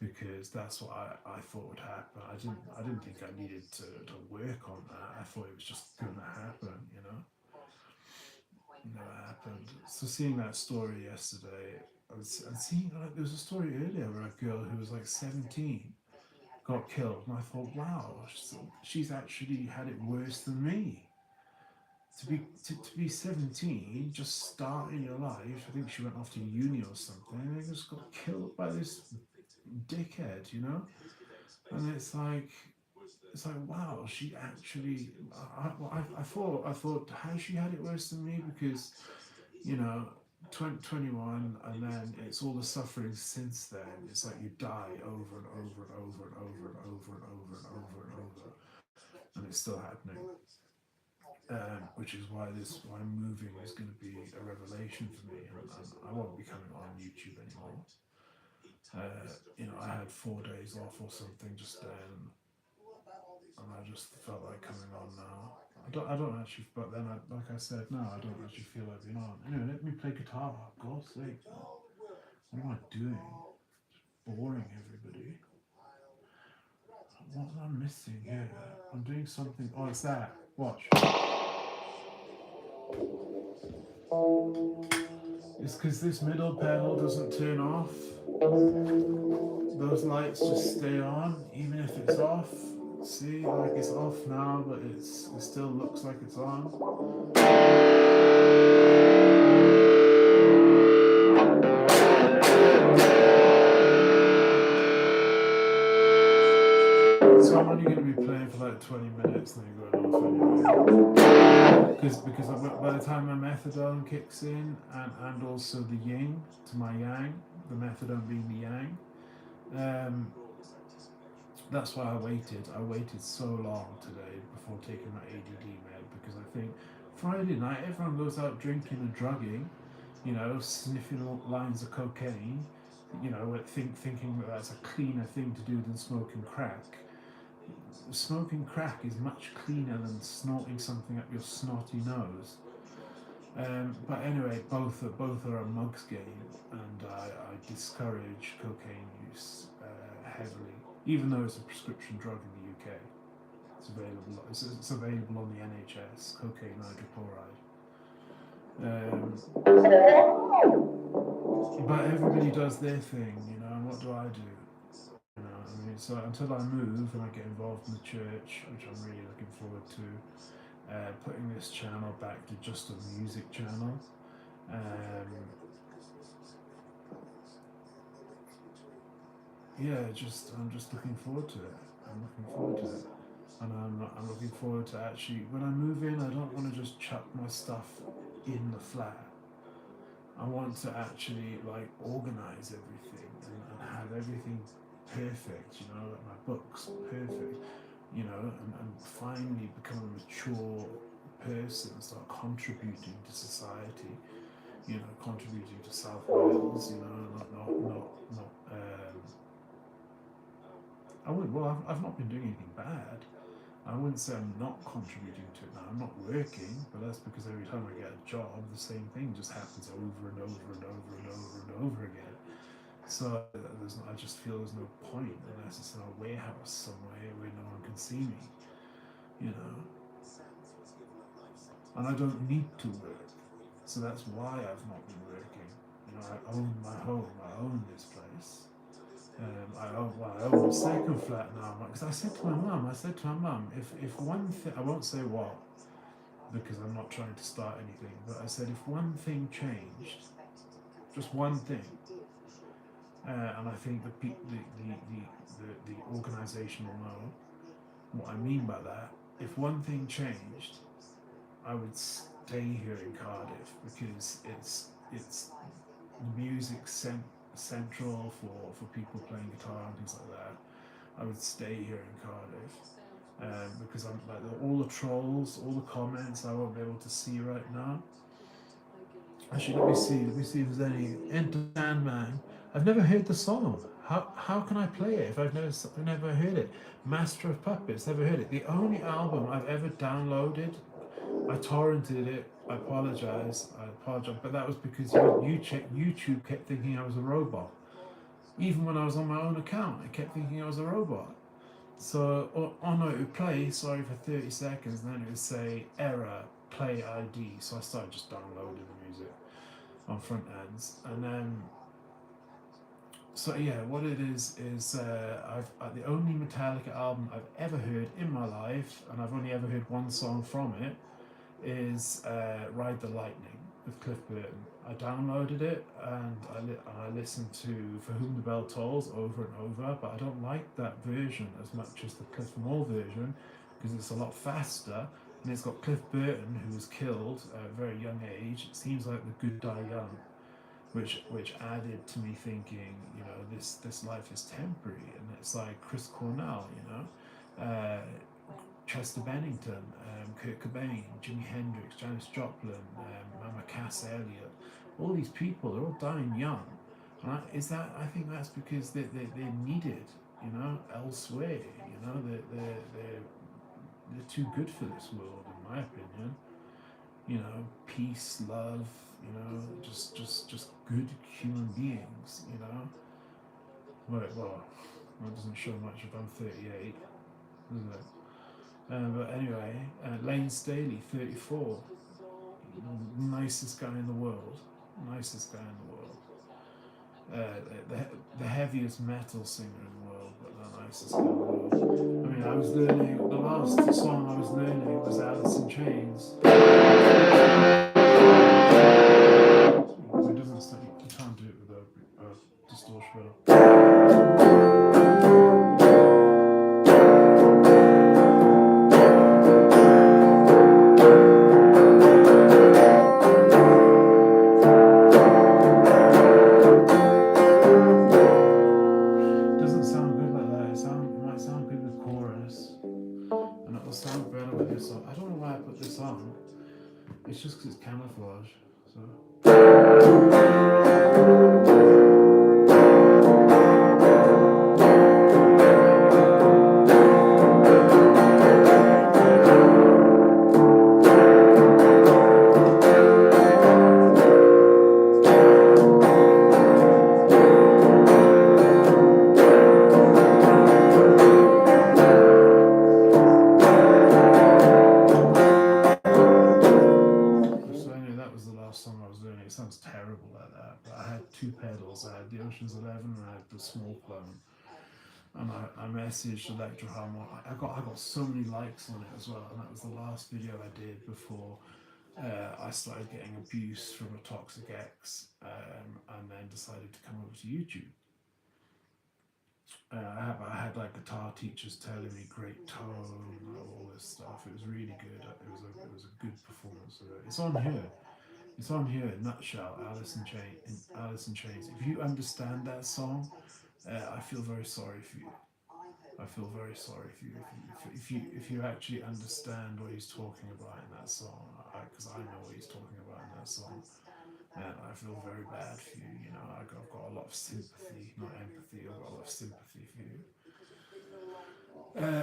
because that's what I thought would happen. I didn't think I needed to work on that. I thought it was just gonna happen. It never happened. So seeing that story yesterday, and seeing like there was a story earlier where a girl who was like 17 got killed, and I thought, wow, she's actually had it worse than me. To be 17, just starting your life. I think she went off to uni or something, and they just got killed by this dickhead. And it's like wow, she actually. I thought how she had it worse than me because you know 2021, and then it's all the suffering since then. It's like you die over and over and over and over and over and over and over and over, and it's still happening. Which is why moving is going to be a revelation for me, and I won't be coming on YouTube anymore. I had 4 days off or something just then, and I just felt like coming on now. I don't actually, but then like I said, no, I don't actually feel like being on. Anyway, let me play guitar. For God's sake, what am I doing? Boring everybody. What am I missing here? I'm doing something. Oh, it's that. Watch. It's because this middle pedal doesn't turn off. Those lights just stay on, even if it's off. See, like it's off now, but it still looks like it's on. So I'm only going to be playing for like 20 minutes and then going off anyway. Because by the time my methadone kicks in, and also the yin to my yang, the methadone being the yang, that's why I waited. I waited so long today before taking my ADD med because I think Friday night everyone goes out drinking and drugging, sniffing lines of cocaine, thinking that that's a cleaner thing to do than smoking crack. Smoking crack is much cleaner than snorting something up your snotty nose. But anyway, both are a mug's game, and I discourage cocaine use heavily, even though it's a prescription drug in the UK. It's available. It's available on the NHS. Cocaine hydrochloride. But everybody does their thing, and what do I do? I mean, so until I move and I get involved in the church, which I'm really looking forward to, putting this channel back to just a music channel. I'm just looking forward to it. I'm looking forward to it, and I'm looking forward to actually when I move in. I don't want to just chuck my stuff in the flat. I want to actually organize everything and have everything perfect. Like my books perfect. And finally become a mature person, start contributing to society, contributing to South Wales, not I wouldn't, well, I've not been doing anything bad. I wouldn't say I'm not contributing to it now. I'm not working, but that's because every time I get a job, the same thing just happens over and over and over and over and over again. So I just feel there's no point unless it's in a warehouse somewhere where no one can see me, And I don't need to work, so that's why I've not been working. I own my home. I own this place. I own the second flat now, because I said to my mum, if one thing, I won't say what, because I'm not trying to start anything, but I said if one thing changed, just one thing, and I think the organisation will know what I mean by that. If one thing changed, I would stay here in Cardiff, because it's music central for people playing guitar and things like that. I would stay here in Cardiff, because I'm all the trolls, all the comments I won't be able to see right now. Actually, let me see if there's any. Enter Sandman. I've never heard the song. How can I play it if I've never heard it? Master of Puppets, never heard it. The only album I've ever downloaded, I torrented it. I apologize, but that was because YouTube kept thinking I was a robot. Even when I was on my own account, it kept thinking I was a robot. So, it would play, sorry, for 30 seconds, and then it would say, error, play ID. So I started just downloading the music on front ends. And then, so yeah, what it is the only Metallica album I've ever heard in my life, and I've only ever heard one song from it, is Ride the Lightning with Cliff Burton. I downloaded it and I listened to For Whom the Bell Tolls over and over, but I don't like that version as much as the Cliff Moore version, because it's a lot faster, and it's got Cliff Burton, who was killed at a very young age. It seems like the good die young, which added to me thinking, this life is temporary, and it's like Chris Cornell, Chester Bennington, Kurt Cobain, Jimi Hendrix, Janis Joplin, Mama Cass Elliot, all these people, they're all dying young. And I think that's because they're needed, elsewhere. They're too good for this world, in my opinion. Peace, love, just good human beings, Well, that doesn't show much if I'm 38, does it? But anyway, Lane Staley, 34, nicest guy in the world. The heaviest metal singer in the world, but the nicest guy in the world. I mean, I was learning, the last song I was learning was Alice in Chains. It doesn't start, you can't do it with a distortion pedal. It's just because it's camouflage. So. the Ocean's 11 and I had the small clone. And I messaged Electro Harmon. I got so many likes on it as well, and that was the last video I did before I started getting abuse from a toxic ex, and then decided to come over to YouTube. I had like guitar teachers telling me great tone, all this stuff. It was really good. It was a good performance of it. It's on here. It's on here in nutshell. Alice in Chains. If you understand that song, I feel very sorry for you. I feel very sorry for you if you actually understand what he's talking about in that song, because I know what he's talking about in that song, and I feel very bad for you. You know, I've got a lot of sympathy, not empathy. I've got a lot of sympathy for you,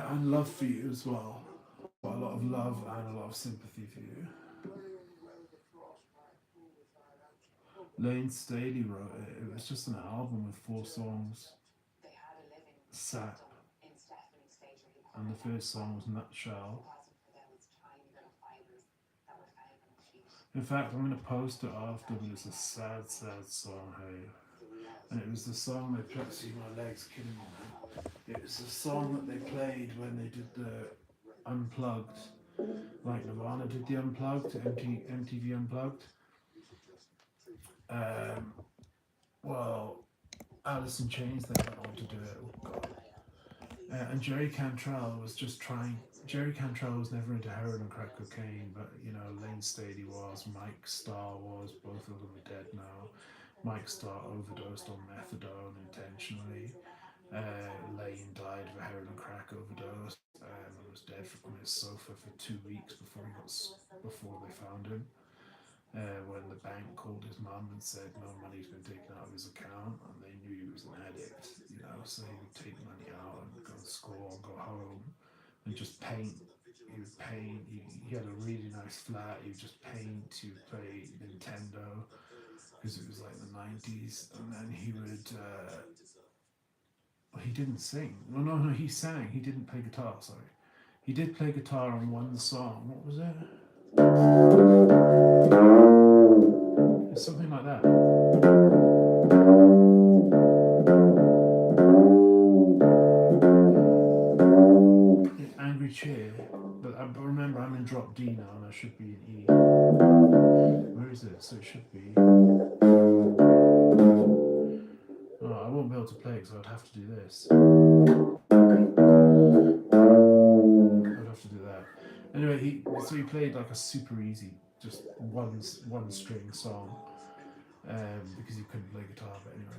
and love for you as well. I've got a lot of love and a lot of sympathy for you. Lane Staley wrote it. It was just an album with 4 songs. Sap. And the first song was Nutshell. In fact, I'm going to post it after, but it's a sad, sad song, hey. And it was the song they played. See, my leg's killing me now. It was the song that they played when they did the Unplugged. Like Nirvana did the Unplugged, MTV Unplugged. Well, Alice in Chains, they went on to do it. Oh, God. And Jerry Cantrell was just trying. Jerry Cantrell was never into heroin and crack cocaine, but you know, Lane Staley was, Mike Starr was, both of them are dead now. Mike Starr overdosed on methadone intentionally. Lane died of a heroin and crack overdose and was dead on his sofa for 2 weeks before they found him. When the bank called his mum and said no money's been taken out of his account, and they knew he was an addict, you know, so he would take money out and go to school and go home and just paint. He would paint. He had a really nice flat. He would just paint. He would play Nintendo because it was like the 90s, and then he would. He didn't sing. No, he sang. He didn't play guitar. Sorry, he did play guitar on one song. What was it? It's something like that. Angry Cheer, but remember I'm in drop D now and I should be in E. Where is it? So it should be. Oh, I won't be able to play it because I'd have to do this. I'd have to do that. Anyway, he played like a super easy, just one string song, because he couldn't play guitar. But anyway.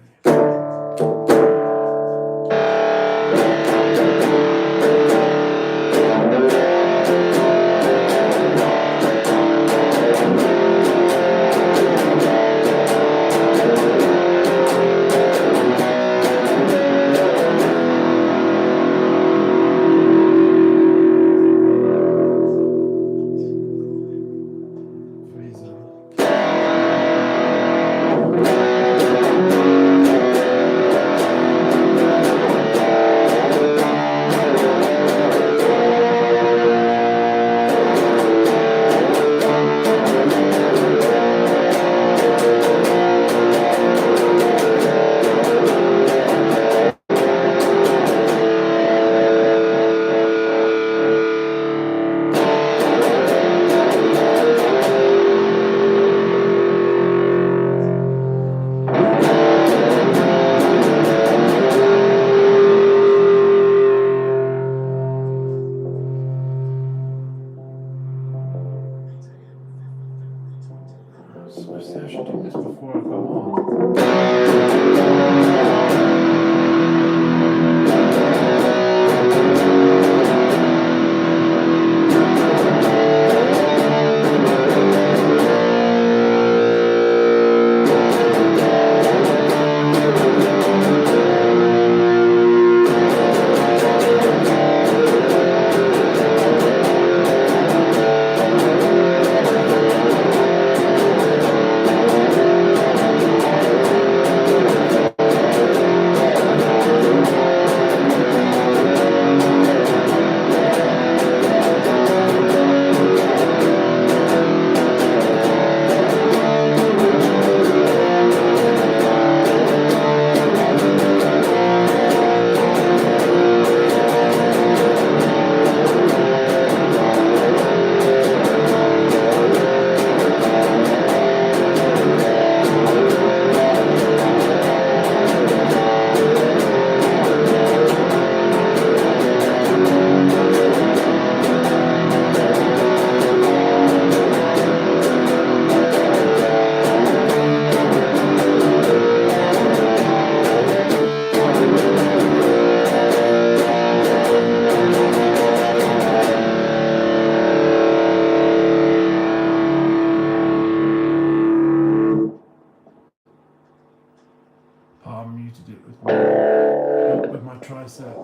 with my tricep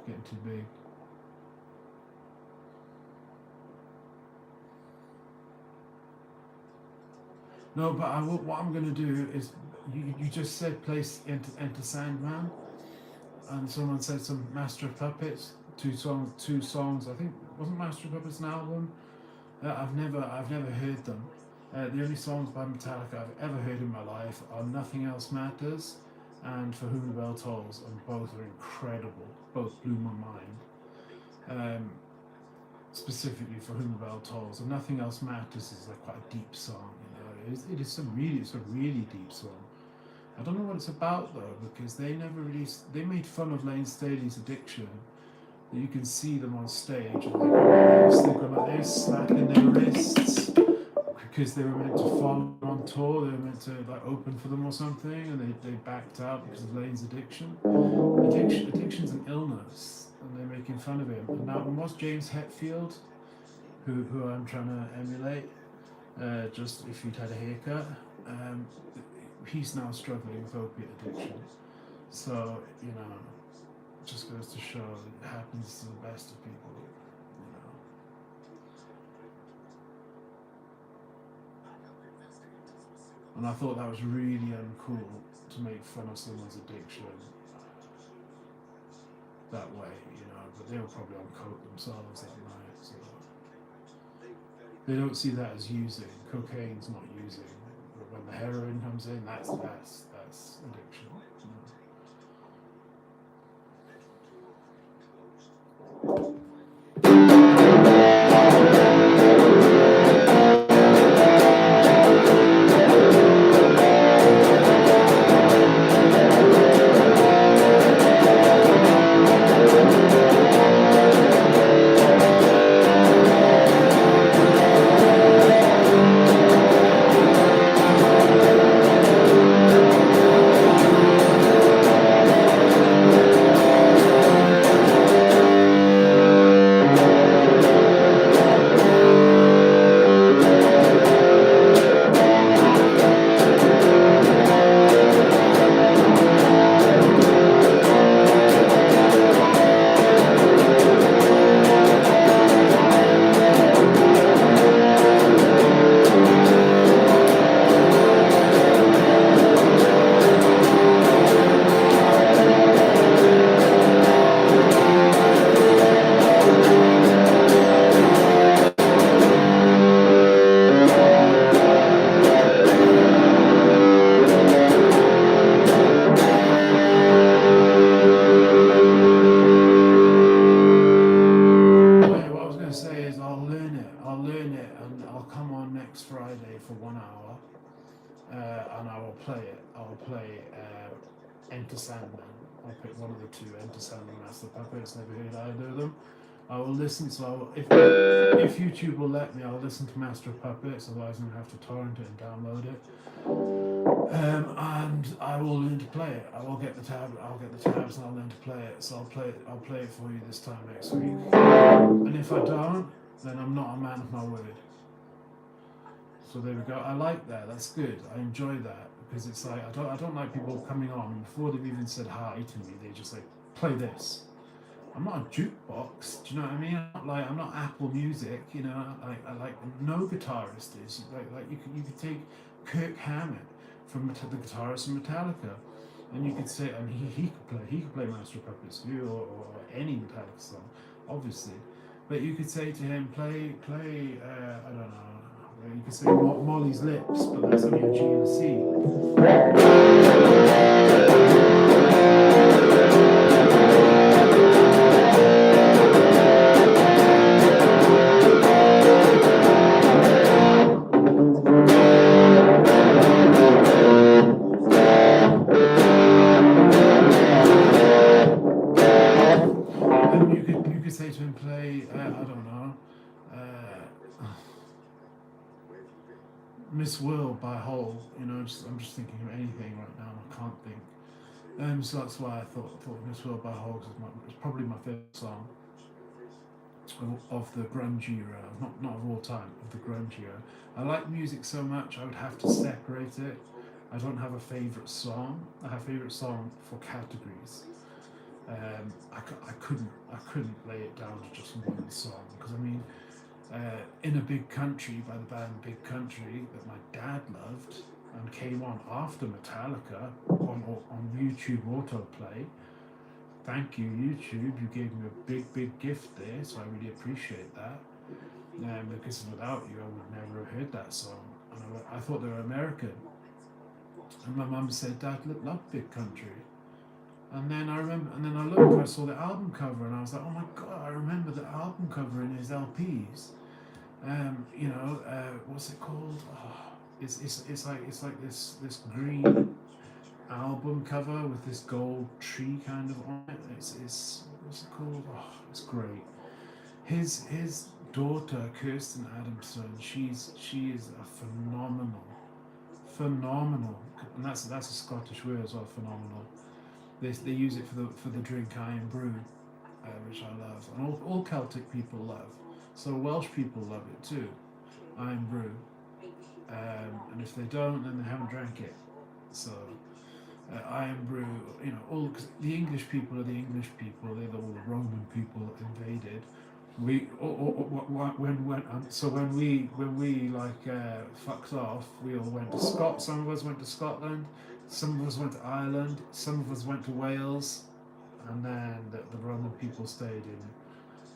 getting too big. No, but what I'm going to do is, you just said place Enter Sandman, and someone said some Master of Puppets, two songs. I think wasn't Master of Puppets an album? I've never heard them. The only songs by Metallica I've ever heard in my life are Nothing Else Matters and For Whom the Bell Tolls, and both are incredible. Both blew my mind. Um, Specifically For Whom the Bell Tolls, and Nothing Else Matters is like quite a deep song. It's a really deep song. I don't know what it's about though, because they never really they made fun of Lane Staley's addiction. You can see them on stage, and they're slapping their wrists because they were meant to follow them on tour. They were meant to like open for them or something, and they backed out because of Lane's addiction. Addiction's an illness, and they're making fun of him. And now, what's James Hetfield, who I'm trying to emulate? Just if you'd had a haircut, he's now struggling with opiate addiction. So it just goes to show it happens to the best of people. And I thought that was really uncool to make fun of someone's addiction that way, but they were probably on coke themselves that night, so they don't see that as using. Cocaine's not using, but when the heroin comes in, that's addiction. Friday for 1 hour, and I will play it. I will play Enter Sandman. I'll pick one of the two, Enter Sandman, Master Puppets. Never heard either of them. I will listen. So if YouTube will let me, I'll listen to Master of Puppets. Otherwise, I'm gonna have to torrent it and download it. And I will learn to play it. I will get the tab. I'll get the tabs, and I'll learn to play it. So I'll play it for you this time next week. And if I don't, then I'm not a man of my word. So there we go. I like that. That's good. I enjoy that, because it's like I don't like people coming on before they've even said hi to me. They just like, play this. I'm not a jukebox. Do you know what I mean? I'm not Apple Music. I like no guitarist is like you could take Kirk Hammett from the guitarist from Metallica, and you could say, and he could play Master of Puppets or any Metallica song, obviously, but you could say to him, play I don't know. You could say Molly's Lips, but that's only a G and a C. And you could say to him, play I don't know. Miss World by Hole, I'm just thinking of anything right now, and I can't think. So that's why I thought Miss World by Hole is probably my favourite song of the grunge era, not of all time, of the grunge era. I like music so much I would have to separate it. I don't have a favorite song. I have a favorite song for categories. I couldn't lay it down to just one song because I mean, In a Big Country by the band Big Country that my dad loved and came on after Metallica on YouTube autoplay. Thank you, YouTube. You gave me a big gift there, so I really appreciate that. Because without you, I would never have heard that song. And I thought they were American. And my mum said, "Dad, look, love Big Country." And then I remember, and then I looked, I saw the album cover, and I was like, "Oh my god, I remember the album cover in his LPs." What's it called? Oh, it's like this green album cover with this gold tree kind of on it. It's what's it called? Oh, it's great. His daughter Kirsten Adamson, she is a phenomenal, and that's a Scottish word as well. Phenomenal. They use it for the drink Iron Brew, which I love, and all Celtic people love. So Welsh people love it too, Iron Brew. And if they don't, then they haven't drank it. So Iron Brew, all cause the English people are the English people. They're all the Roman people that invaded. When we like fucked off, we all went to Scot. Some of us went to Scotland, some of us went to Ireland, some of us went to Wales, and then the Roman people stayed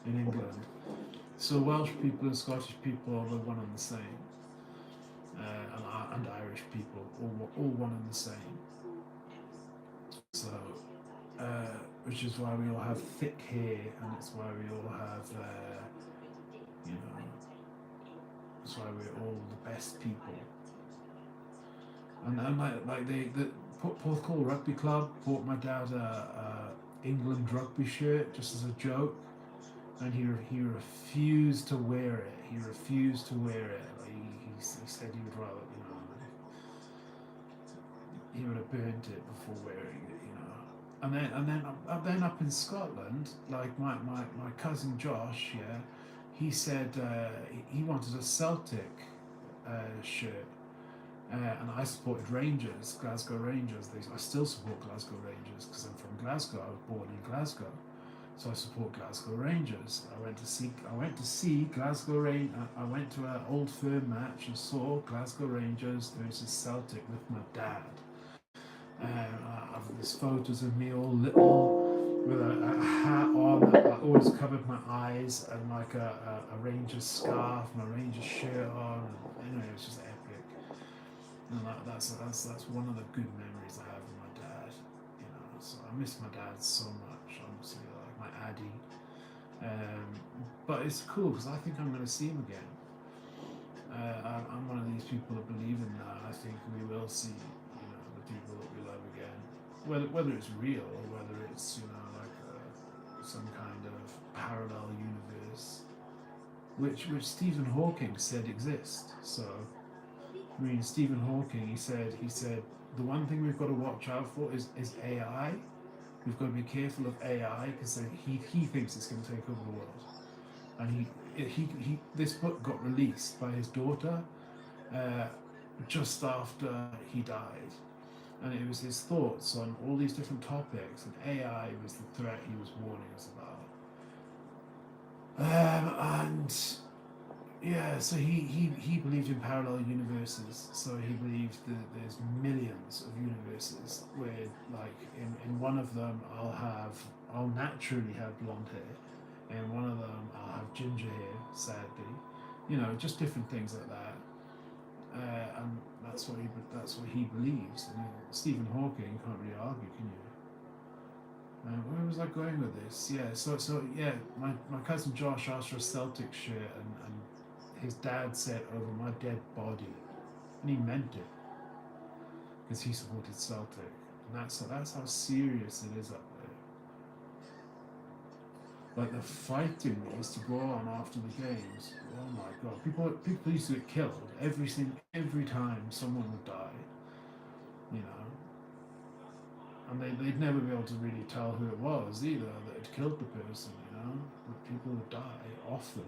in England. So Welsh people and Scottish people are one and the same, and Irish people all one and the same. So, which is why we all have thick hair, and it's why we all have, it's why we're all the best people. And like the Porthcawl Rugby Club bought my dad a England rugby shirt just as a joke, and he refused to wear it. He refused to wear it. Like he said he would rather, he would have burnt it before wearing it. And then up in Scotland, like my cousin Josh, yeah, he said he wanted a Celtic shirt, and I supported Rangers, Glasgow Rangers. I still support Glasgow Rangers because I'm from Glasgow. I was born in Glasgow, so I support Glasgow Rangers. I went to see Glasgow Rangers. I went to an Old Firm match and saw Glasgow Rangers versus Celtic with my dad. There's photos of me all little with a hat on that always covered my eyes, and like a Rangers scarf, my Rangers shirt on. And anyway, it was just epic. And that's one of the good memories I have of my dad. So I miss my dad so much. Honestly, like my Addy. But it's cool because I think I'm going to see him again. I'm one of these people that believe in that. I think we will see the people that we love again, whether it's real or whether it's some kind of parallel universe, which Stephen Hawking said exists. So I mean, Stephen Hawking, he said the one thing we've got to watch out for is AI. We've got to be careful of AI because he thinks it's going to take over the world. And he this book got released by his daughter just after he died, and it was his thoughts on all these different topics, and AI was the threat he was warning us about. And yeah, so he believed in parallel universes. So he believed that there's millions of universes where, like, in one of them I'll naturally have blonde hair, and one of them I'll have ginger hair, sadly, just different things like that. And that's what he believes. And Stephen Hawking, can't really argue, can you? Where was I going with this? Yeah, so yeah, my cousin Josh asked for a Celtic shirt, and his dad said over my dead body, and he meant it because he supported Celtic, and that's how serious it is up there. Like the fighting that used to go on after the games. Oh my god, people used to get killed every time someone would die, and they'd never be able to really tell who it was either that had killed the person, but people would die often.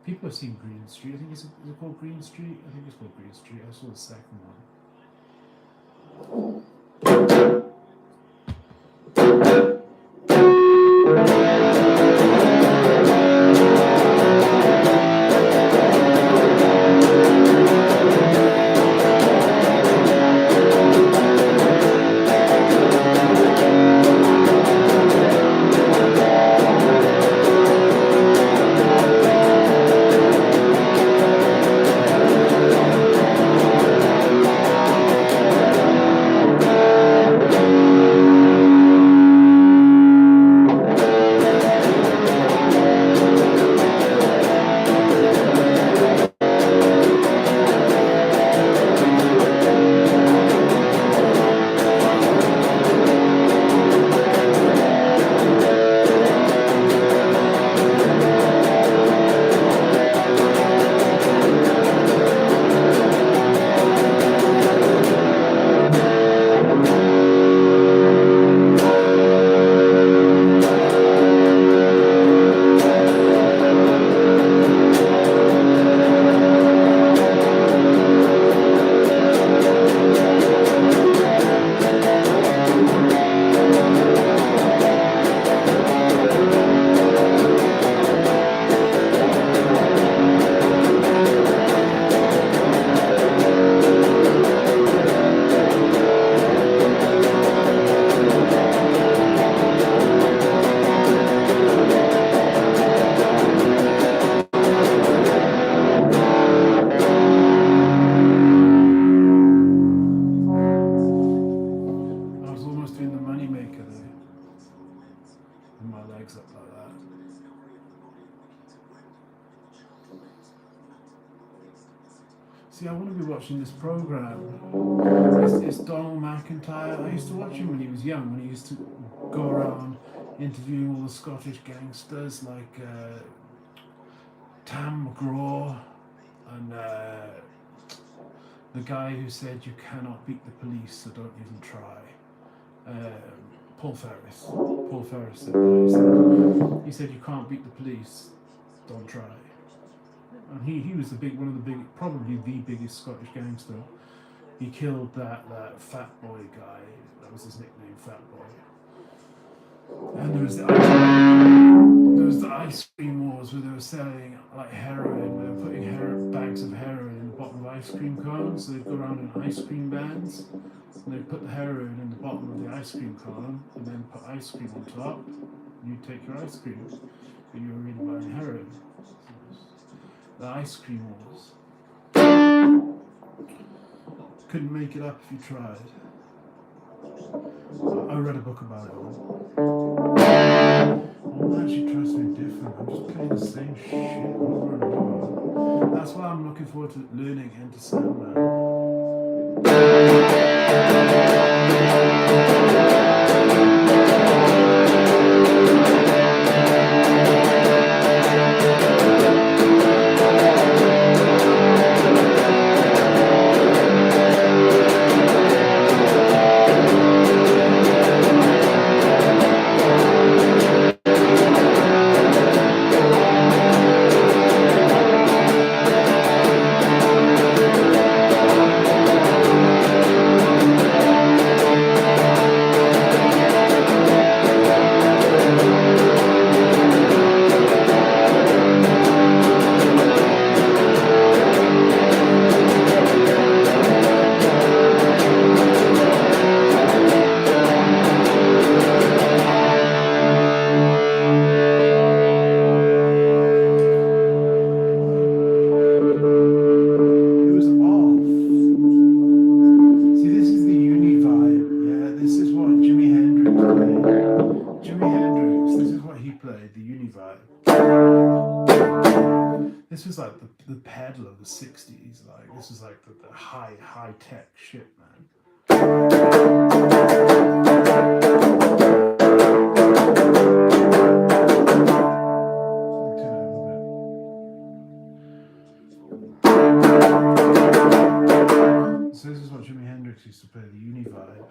People have seen Green Street. I think is it called Green Street? I think it's called Green Street. I saw the second one. See, I want to be watching this program. It's Donald McIntyre. I used to watch him when he was young, when he used to go around interviewing all the Scottish gangsters like Tam McGraw and the guy who said you cannot beat the police, so don't even try. Paul Ferris. Paul Ferris said that. He said you can't beat the police, don't try. And he was one of the big, probably the biggest Scottish gangster. He killed that Fat Boy guy. That was his nickname, Fat Boy. And there was the ice cream wars where they were selling like heroin. They were putting bags of heroin in the bottom of ice cream cones. So they'd go around in ice cream vans, and they'd put the heroin in the bottom of the ice cream cone, and then put ice cream on top. You take your ice cream, but you were really buying heroin. The ice cream wars. Couldn't make it up if you tried. I read a book about it all. Well, actually tries something different. I'm just playing the same shit over and over. That's why I'm looking forward to learning Enter Sandman. This was like the pedal of the 60s. Like this is like the high tech shit, man. So this is what Jimi Hendrix used to play, the Univibe.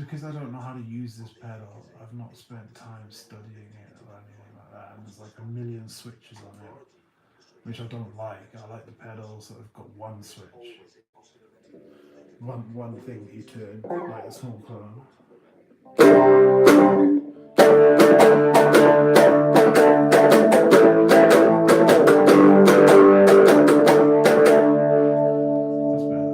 because I don't know how to use this pedal. I've not spent time studying it or anything like that, and there's like a million switches on it, which I don't like. I like the pedals that have got one switch, one thing that you turn, like a small clone. That's better.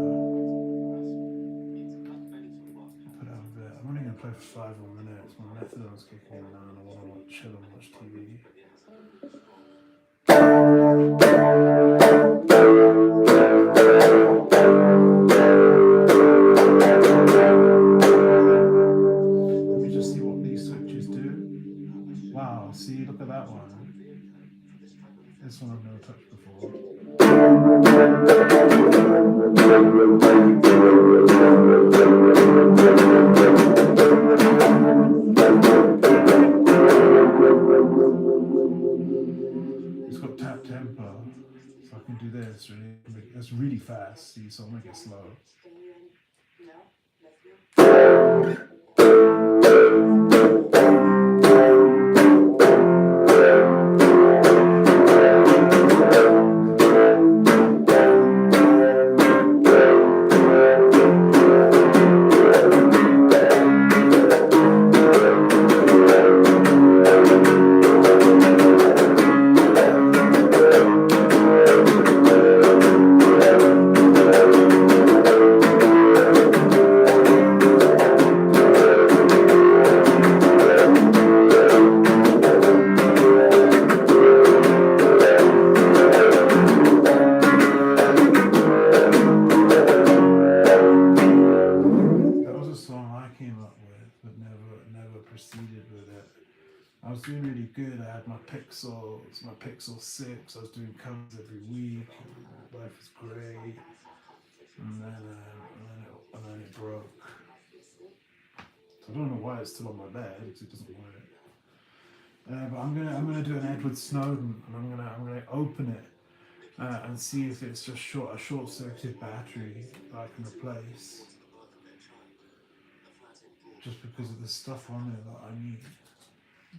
Put it up a bit. I'm only going to play for 5 more minutes. My methadone's kicking in now and I want to chill and watch TV. Let me just see what these switches do. Wow, see, look at that one. This one I've never touched before. It's got tap tempo, so I can do this. It's really fast, see, so I'll make it slow. I was doing really good. I had my Pixel 6. I was doing covers every week. Life was great. And then it broke. So I don't know why it's still on my bed because it doesn't work. But I'm gonna do an Edward Snowden, and I'm gonna open it and see if it's just a short-circuited battery that I can replace. Just because of the stuff on it that I need.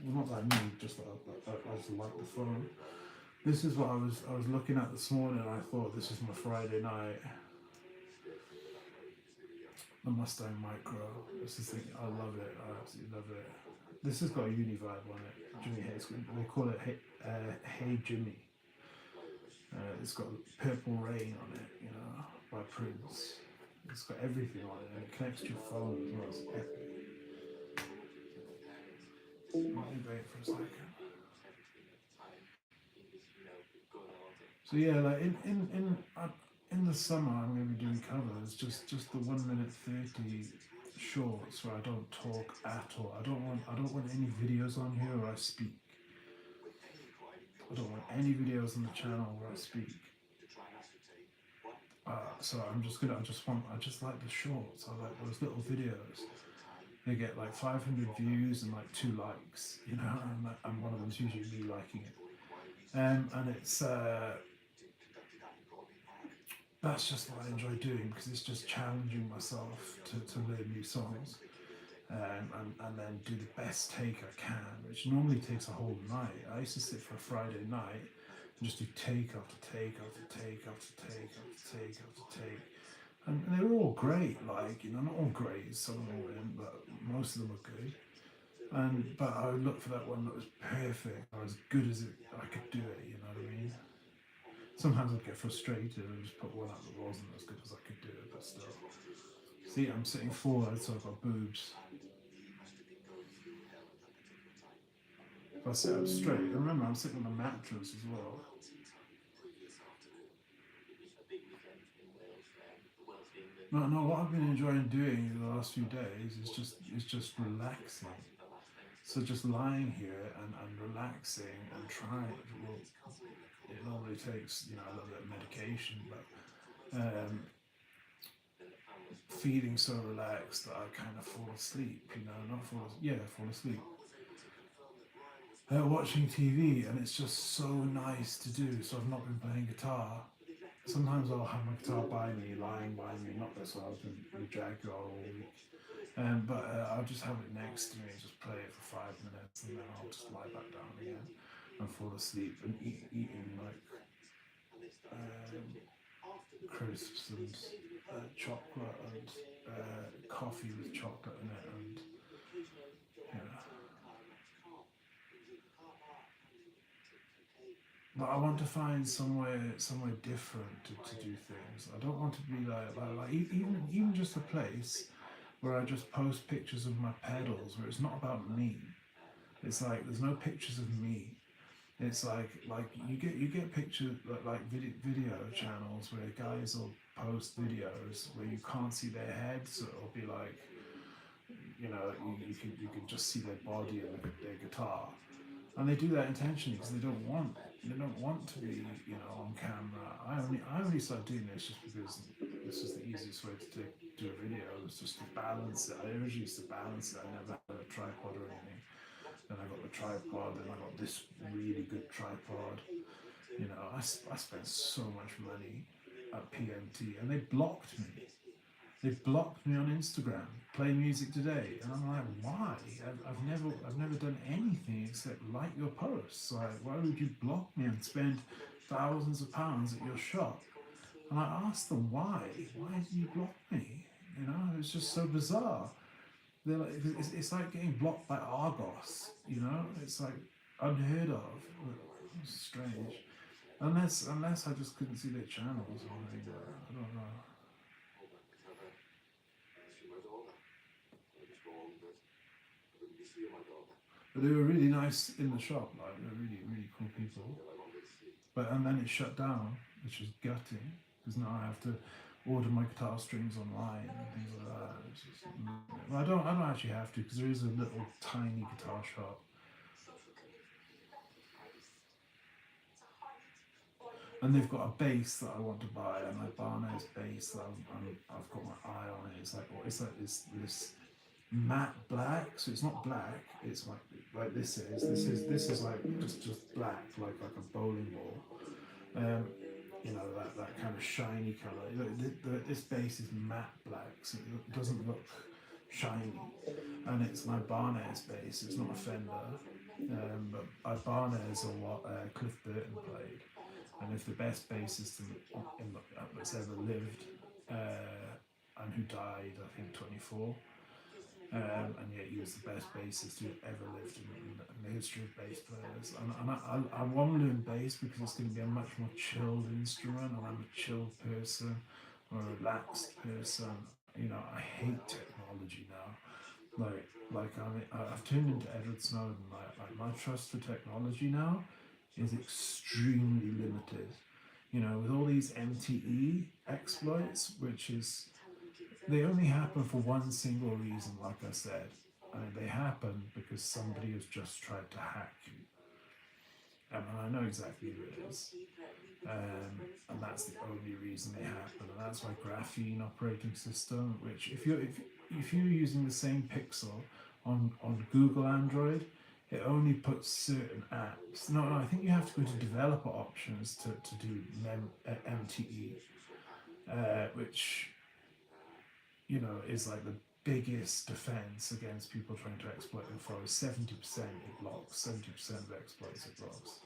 Well, not that I need, just that I just like the phone. This is what I was looking at this morning. I thought this is my Friday night. The Mustang Micro. This is I love it. I absolutely love it. This has got a uni vibe on it. Jimmy Hayes. They call it Hey Jimmy. It's got Purple Rain on it, by Prince. It's got everything on it, and it connects to your phone as well. It's epic. Let me wait for a second. So yeah, like in the summer, I'm going to be doing covers, just the 1 minute 30 shorts where I don't talk at all. I don't want any videos on here where I speak. I don't want any videos on the channel where I speak. So I just like the shorts. I like those little videos. They get like 500 views and like 2 likes, and one of them's usually me liking it. And it's that's just what I enjoy doing because it's just challenging myself to learn new songs. And then do the best take I can, which normally takes a whole night. I used to sit for a Friday night and just do take after take after take after take after take after take. And they were all great, not all great, some of them weren't, but most of them were good. But I would look for that one that was perfect, or as good as I could do it, you know what I mean? Sometimes I'd get frustrated and just put one out that wasn't as good as I could do it, but still. See, I'm sitting forward, so I've got boobs. If I sit up straight, remember I'm sitting on a mattress as well. No, what I've been enjoying doing the last few days is just relaxing. So just lying here and relaxing and trying. Well, it normally takes a little bit of medication, but feeling so relaxed that I kind of fall asleep. Fall asleep. Watching TV, and it's just so nice to do. So I've not been playing guitar. Sometimes I'll have my guitar by me, lying by me. Not this one. I've been with Jaguar all week. But I'll just have it next to me, just play it for 5 minutes, and then I'll just lie back down again and fall asleep and eating like crisps and chocolate and coffee with chocolate in it, and yeah. But I want to find somewhere different to do things. I don't want to be even just a place where I just post pictures of my pedals, where it's not about me. It's like there's no pictures of me. It's like you get pictures like video channels where guys will post videos where you can't see their heads. So it'll be like, you can just see their body and their guitar, and they do that intentionally because they don't want to be on camera. I only started doing this just because this is the easiest way to do a video. It's just to balance it. I originally used to balance it. I never had a tripod or anything. Then I got the tripod, and I got this really good tripod. I spent so much money at PMT, and they blocked me. They blocked me on Instagram. Play music today, and I'm like, why? I've never done anything except like your posts. Like, why would you block me and spend thousands of pounds at your shop? And I asked them why. Why did you block me? It's just so bizarre. They're like, it's like getting blocked by Argos. It's like unheard of. It's strange. Unless I just couldn't see their channels or anything. I don't know. But they were really nice in the shop, like they're really, really cool people. And then it shut down, which was gutting, because now I have to order my guitar strings online and things like that. Well, I don't actually have to, because there is a little tiny guitar shop, and they've got a bass that I want to buy, and my Barnes bass that I've got my eye on it. It's like this matte black, so it's not black. It's like this is like just black, like a bowling ball. That kind of shiny color. This bass is matte black, so it doesn't look shiny, and it's my Barnes bass. It's not a Fender, but Barnes are what Cliff Burton played, and if the best bassist that's ever lived, and who died, I think 24. And yet he was the best bassist who ever lived in the history of bass players. I want to learn bass because it's going to be a much more chilled instrument, and I'm a chilled person, or a relaxed person. I hate technology now. I've turned into Edward Snowden. Like my trust for technology now is extremely limited. With all these MTE exploits, which is they only happen for one single reason, like I said. They happen because somebody has just tried to hack you. And I know exactly who it is. And that's the only reason they happen. And that's why graphene operating system, which if you're using the same pixel on Google Android, it only puts certain apps. No, I think you have to go to developer options to do MTE, which is like the biggest defense against people trying to exploit info. 70% it blocks, 70% of exploits it blocks.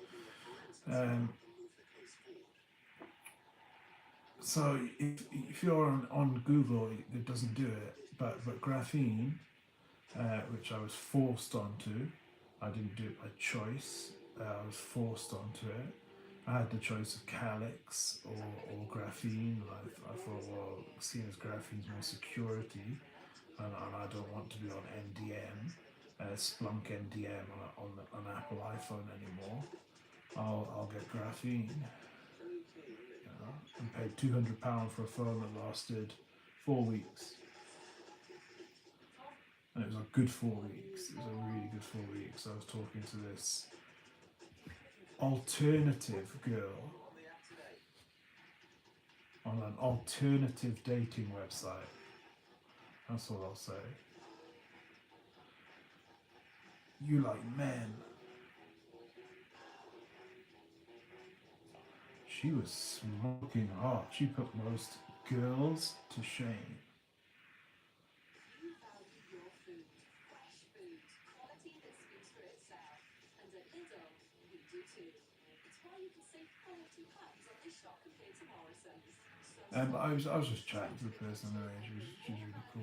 So if you're on Google, it doesn't do it. But graphene, which I was forced onto, I didn't do it by choice. I was forced onto it. I had the choice of Calyx or graphene. I thought, well, seeing as graphene's more security, and I don't want to be on MDM, Splunk MDM on Apple iPhone anymore, I'll get graphene. And paid £200 for a phone that lasted 4 weeks. And it was a good 4 weeks. It was a really good 4 weeks. I was talking to this alternative girl on an alternative dating website. That's all I'll say. You like men. She was smoking hot. She put most girls to shame. But I was just chatting to the person anyway. She was really cool.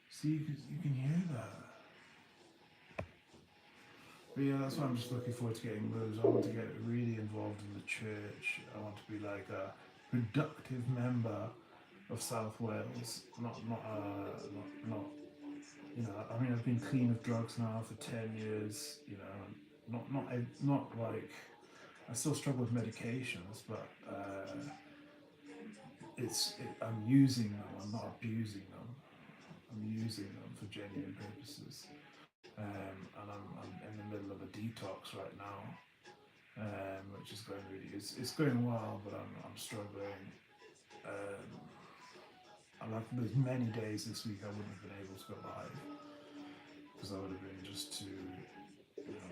See, you can hear that. But yeah, that's why I'm just looking forward to getting moves. I want to get really involved in the church. I want to be like a productive member of South Wales. Not. I mean, I've been clean of drugs now for 10 years. Not like I still struggle with medications, but I'm using them. I'm not abusing them. I'm using them for genuine purposes. And I'm in the middle of a detox right now, which is going it's going well, but I'm struggling. There's many days this week I wouldn't have been able to go live because I would have been just too,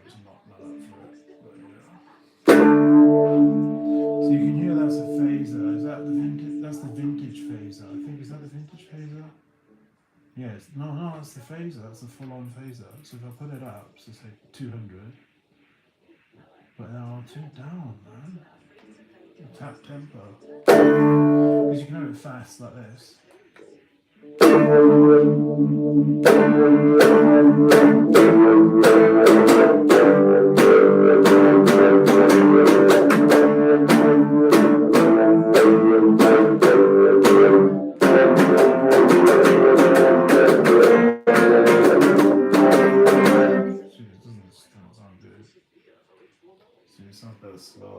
just not up for it. But so you can hear that's a phaser. Is that the vintage? That's the vintage phaser. I think, is that the vintage phaser? Yes. No, that's the phaser. That's the full-on phaser. So if I put it up, so say 200, but now I'll turn it down, man. Tap tempo. Because you can have it fast like this. It's not that slow.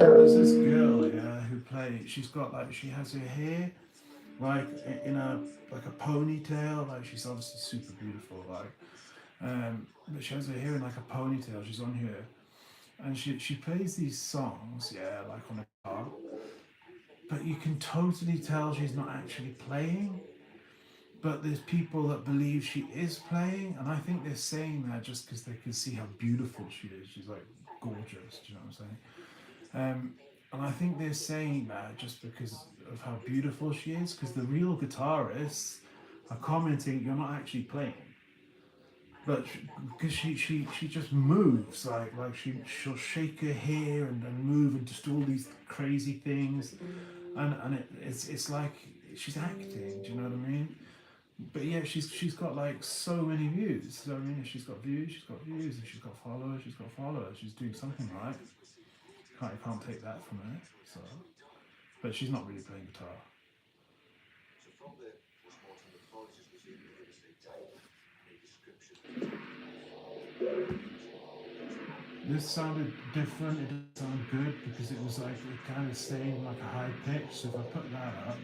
There's this girl, yeah, who plays. She has her hair like in a ponytail. Like, she's obviously super beautiful, but she has her hair in like a ponytail. She's on here, and she plays these songs, yeah, like on a guitar. But you can totally tell she's not actually playing. But there's people that believe she is playing, and I think they're saying that just because they can see how beautiful she is. She's like gorgeous. Do you know what I'm saying? And I think they're saying that just because of how beautiful she is, because the real guitarists are commenting you're not actually playing, but because she just moves like she'll shake her hair and move and just do all these crazy things, and it's like she's acting. Do you know what I mean? But yeah, she's got like so many views. So I mean, if she's got views, she's got views. If she's got followers, she's got followers. She's doing something right. Can't take that from her. So, but she's not really playing guitar. This sounded different. It didn't sound good because it was like it kind of staying like a high pitch. So if I put that up,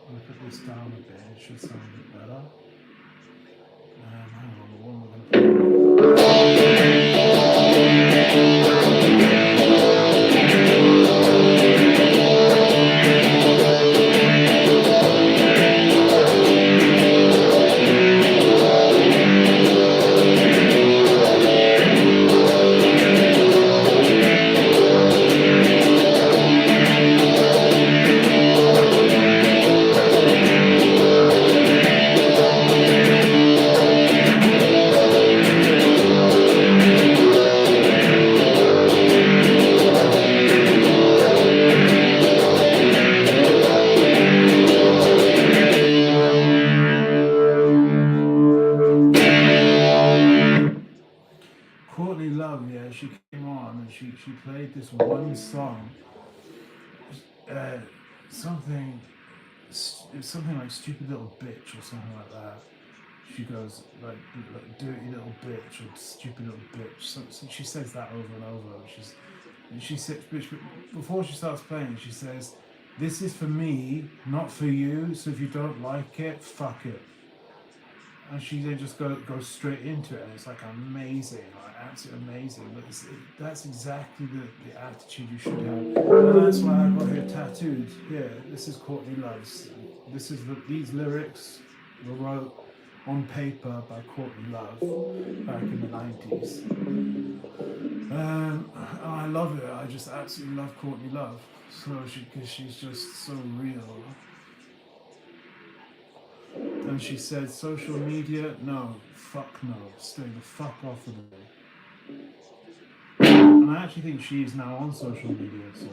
and I put this down a bit, it should sound a bit better. Hang on, the one we're going to she played this one song, uh, something something like "stupid little bitch" or something like that. She goes like "dirty little bitch" or "stupid little bitch." So she says that over and over. She says, before she starts playing, she says, "This is for me, not for you. So if you don't like it, fuck it." And she then just goes straight into it, and it's like amazing, like absolutely amazing. But that's exactly the attitude you should have, and that's why I got her tattooed. Yeah, this is Courtney Love's. This is these lyrics were wrote on paper by Courtney Love back in the 90s. I love it. I just absolutely love Courtney Love. So because she's just so real. And she said, social media, no, fuck no, stay the fuck off of it. And I actually think she is now on social media, so.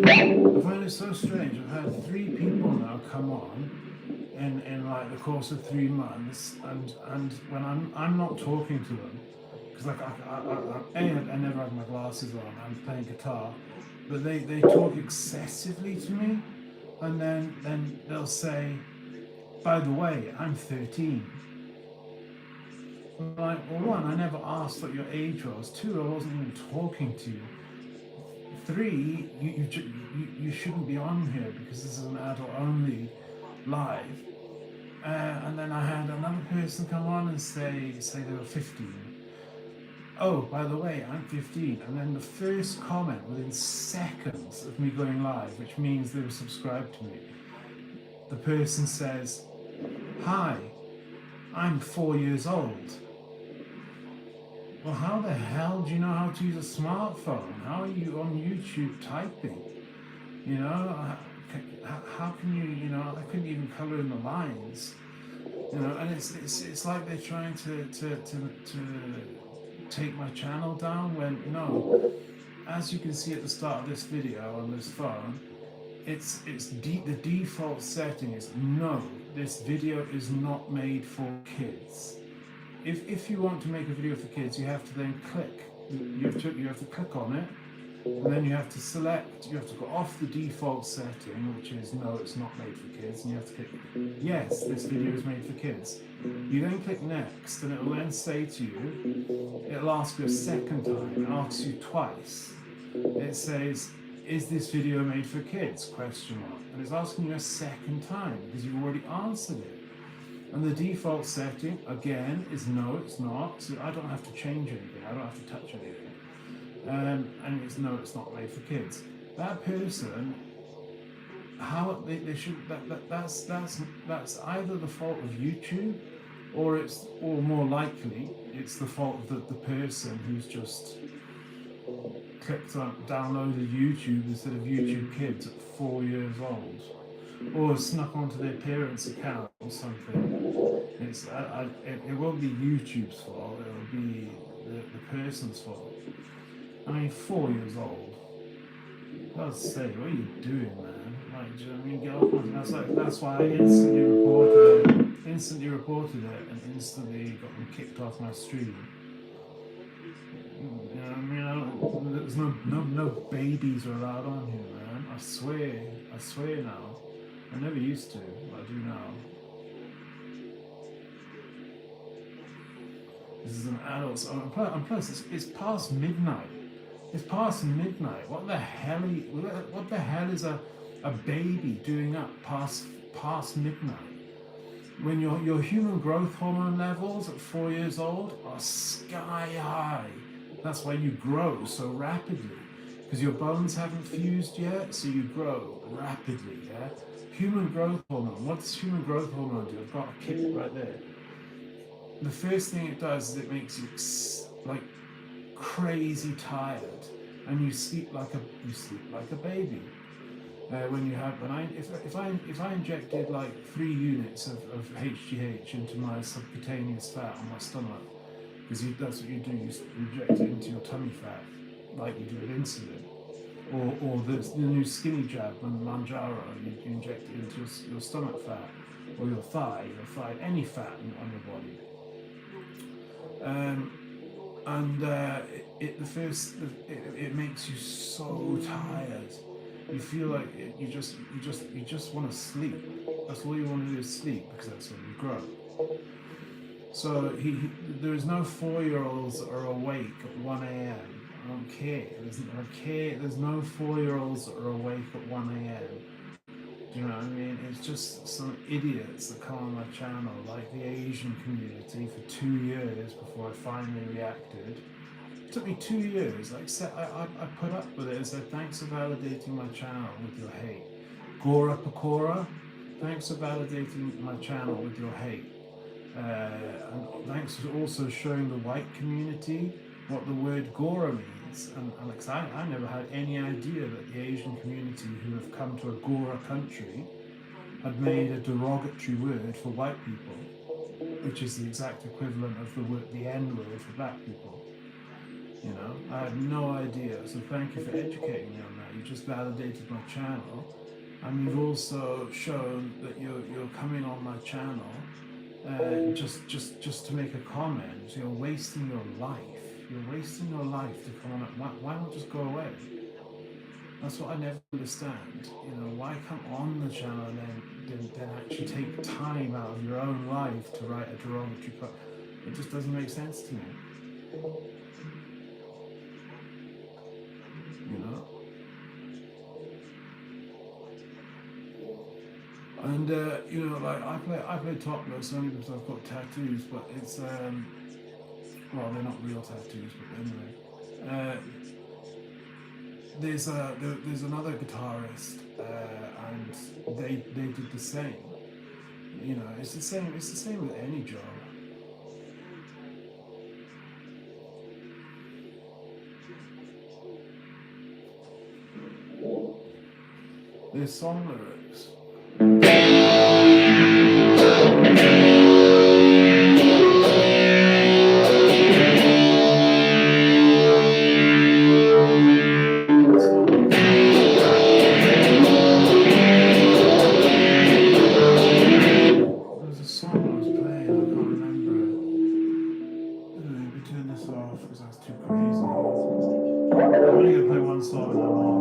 I find it so strange. I've had 3 people now come on in like the course of 3 months, and when I'm not talking to them because like I never have my glasses on. I'm playing guitar, but they talk excessively to me, and then they'll say, "By the way, I'm 13." I'm like, well, one, I never asked what your age was. Two, I wasn't even talking to you. Three, you shouldn't be on here because this is an adult-only live. And then I had another person come on and say they were 15. Oh, by the way, I'm 15. And then the first comment within seconds of me going live, which means they were subscribed to me, the person says, "Hi, I'm 4 years old." Well, how the hell do you know how to use a smartphone? How are you on YouTube typing? You know, how can you, I couldn't even color in the lines. And it's like they're trying to take my channel down when, no, as you can see at the start of this video on this phone, the default setting is no, this video is not made for kids. If you want to make a video for kids, you have to then click. You have to click on it, and then you have to select. You have to go off the default setting, which is no, it's not made for kids, and you have to click yes, this video is made for kids. You then click next, and it will then say to you, it'll ask you a second time. It asks you twice. It says, "Is this video made for kids?" ? And it's asking you a second time because you've already answered it. And the default setting, again, is no, it's not. So I don't have to change anything. I don't have to touch anything. And it's no, it's not made for kids. That person, how they should, that's either the fault of YouTube, or more likely, it's the fault of the person who's just clicked on downloaded YouTube instead of YouTube Kids at 4 years old. Or snuck onto their parents' account or something. It won't be YouTube's fault, it'll be the person's fault. I mean, 4 years old. God's sake, what are you doing, man? Like, do you know what I mean? Get off my. That's why I instantly reported it. Instantly reported it, and instantly got them kicked off my stream. You know what I mean? There's no babies are allowed on here, man. I swear now. I never used to, but I do now. This is an adult. And plus, it's past midnight. It's past midnight. What the hell? What the hell is a baby doing up past midnight? When your human growth hormone levels at 4 years old are sky high. That's why you grow so rapidly, because your bones haven't fused yet, so you grow rapidly. Yeah. Human growth hormone. What does human growth hormone do? I've got a kick right there. The first thing it does is it makes you like crazy tired, and you sleep like a baby. If I injected like 3 units of HGH into my subcutaneous fat on my stomach, because that's what you do, you inject it into your tummy fat like you do with insulin, or the new skinny jab and Manjaro, you inject it into your stomach fat or your thigh, any fat on your body. It makes you so tired. You feel like you just want to sleep. That's all you want to do is sleep, because that's when you grow. So there is no 4-year-olds that are awake at 1 a.m. I don't care. There's no 4-year-olds that are awake at 1 a.m. Do you know what I mean? It's just some idiots that come on my channel, like the Asian community, for 2 years before I finally reacted. It took me 2 years. Like I put up with it and said, thanks for validating my channel with your hate. Gora Pakora, thanks for validating my channel with your hate. And thanks for also showing the white community what the word Gora means. And Alex, I never had any idea that the Asian community who have come to a Gora country had made a derogatory word for white people, which is the exact equivalent of the N word for black people. You know, I had no idea. So thank you for educating me on that. You just validated my channel, and you've also shown that you're coming on my channel just to make a comment. So you're wasting your life. You're wasting your life to come on. Why not just go away? That's what I never understand. You know, why come on the channel and then actually take time out of your own life to write a derogatory comment? It just doesn't make sense to me. You know? And you know, like I play topless only because I've got tattoos, but it's well, they're not real tattoos, but anyway. There's another guitarist, and they did the same. You know, it's the same with any job. There's song lyrics. Song and I'm off.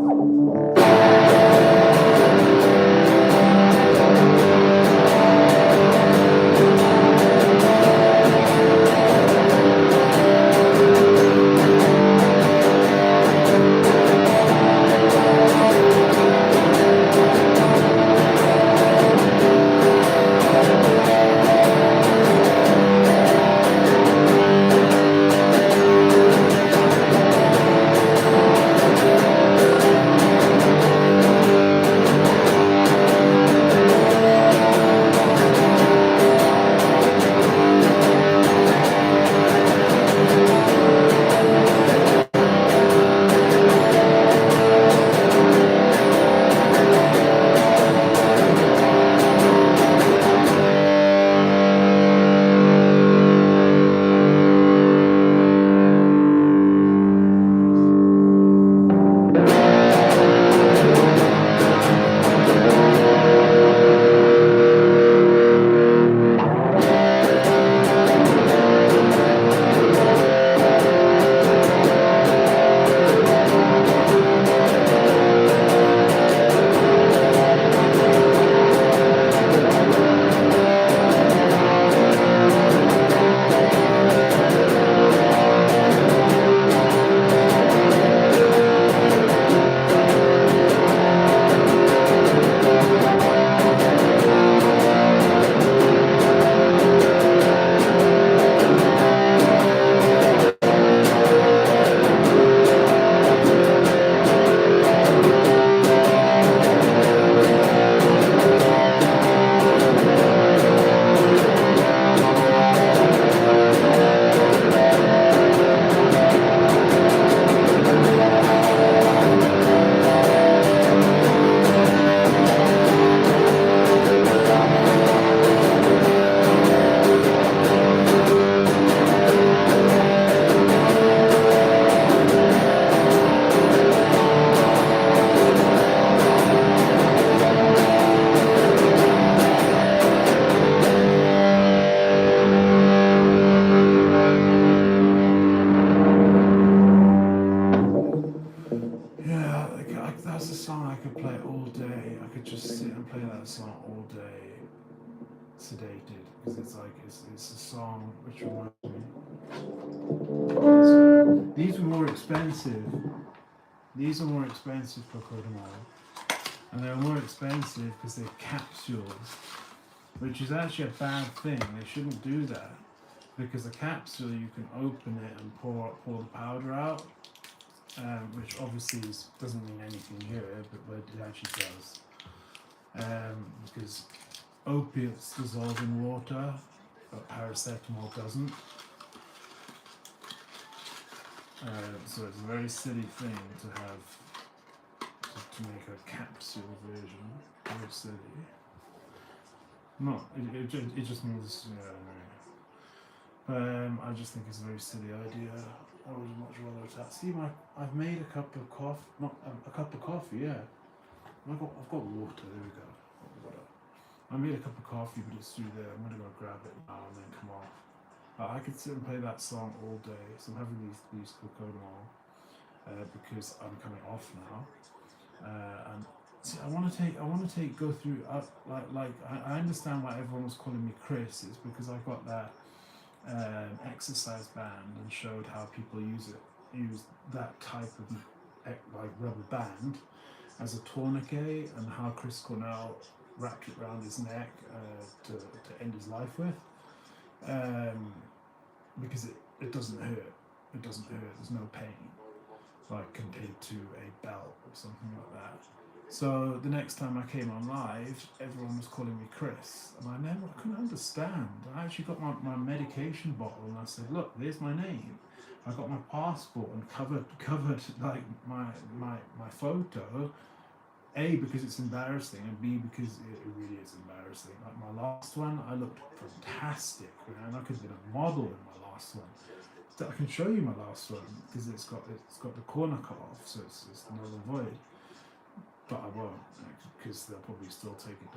song I could play all day. I could just sit and play that song all day, sedated, because it's a song which reminds me. These were more expensive. These are more expensive for Cornell, and they're more expensive because they're capsules, which is actually a bad thing. They shouldn't do that, because a capsule you can open it and pour the powder out, which obviously doesn't mean anything here, but it actually does, because opiates dissolve in water, but paracetamol doesn't. So it's a very silly thing to have to make a capsule version. Very silly. No, it just means I just think it's a very silly idea. I would much rather that. See, I've made a cup of coffee. Not a cup of coffee. Yeah, I've got water. There we go. I made a cup of coffee, but it's through there. I'm gonna go grab it now and then come off. I could sit and play that song all day. So I'm having these Cornell because I'm coming off now, and see, I want to go through I understand why everyone was calling me Chris. It's because I got that exercise band and showed how people use that type of like rubber band as a tourniquet, and how Chris Cornell wrapped it around his neck to end his life with. Because it doesn't hurt. It doesn't hurt. There's no pain, like compared to a belt or something like that. So the next time I came on live, everyone was calling me Chris, and I couldn't understand. I actually got my medication bottle, and I said, "Look, there's my name." I got my passport and covered like my photo. A, because it's embarrassing, and B, because it really is embarrassing. Like my last one, I looked fantastic, man. I could have been a model in my last one. I can show you my last one because it's got the corner cut off, so it's null and void. But I won't, because they'll probably still take it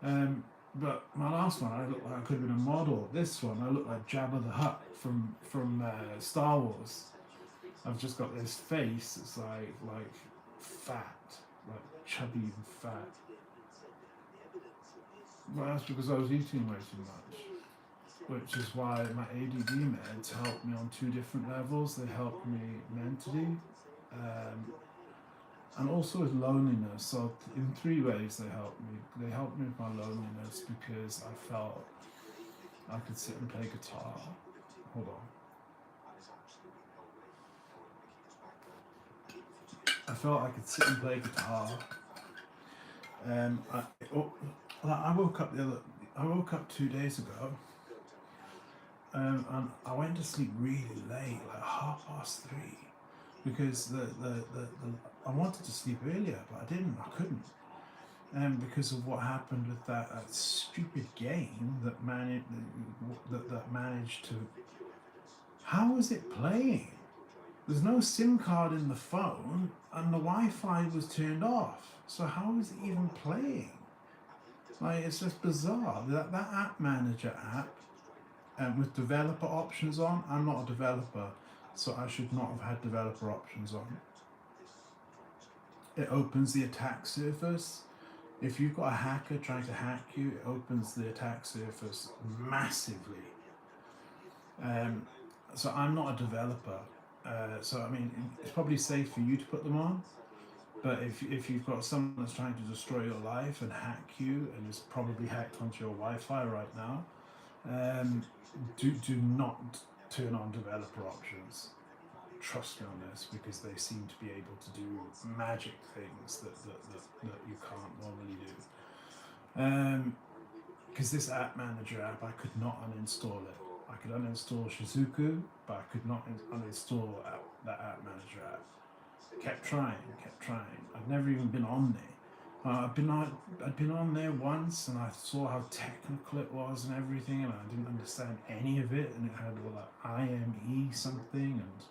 down. But my last one, I looked like I could have been a model. This one, I look like Jabba the Hutt from Star Wars. I've just got this face that's like fat. Like chubby and fat. Well, that's because I was eating way too much, which is why my ADD meds helped me on 2 different levels. They helped me mentally, and also with loneliness. So in 3 ways they helped me. They helped me with my loneliness because I felt I could sit and play guitar. Hold on. I felt I could sit and play guitar. I woke up 2 days ago, and I went to sleep really late, like 3:30, because I wanted to sleep earlier, but I didn't. I couldn't, because of what happened with that stupid game that managed to. How was it playing? There's no SIM card in the phone, and the Wi-Fi was turned off. So how is it even playing? Like, it's just bizarre. That app manager app, with developer options on. I'm not a developer, so I should not have had developer options on. It opens the attack surface. If you've got a hacker trying to hack you, it opens the attack surface massively. So I'm not a developer. So I mean, it's probably safe for you to put them on, but if you've got someone that's trying to destroy your life and hack you, and is probably hacked onto your Wi-Fi right now, do not turn on developer options. Trust me on this, because they seem to be able to do magic things that you can't normally do. Because this app manager app, I could not uninstall it. I could uninstall Shizuku, but I could not uninstall that app manager app. Kept trying. I've never even been on there. I'd been on there once, and I saw how technical it was and everything, and I didn't understand any of it. And it had all that IME something and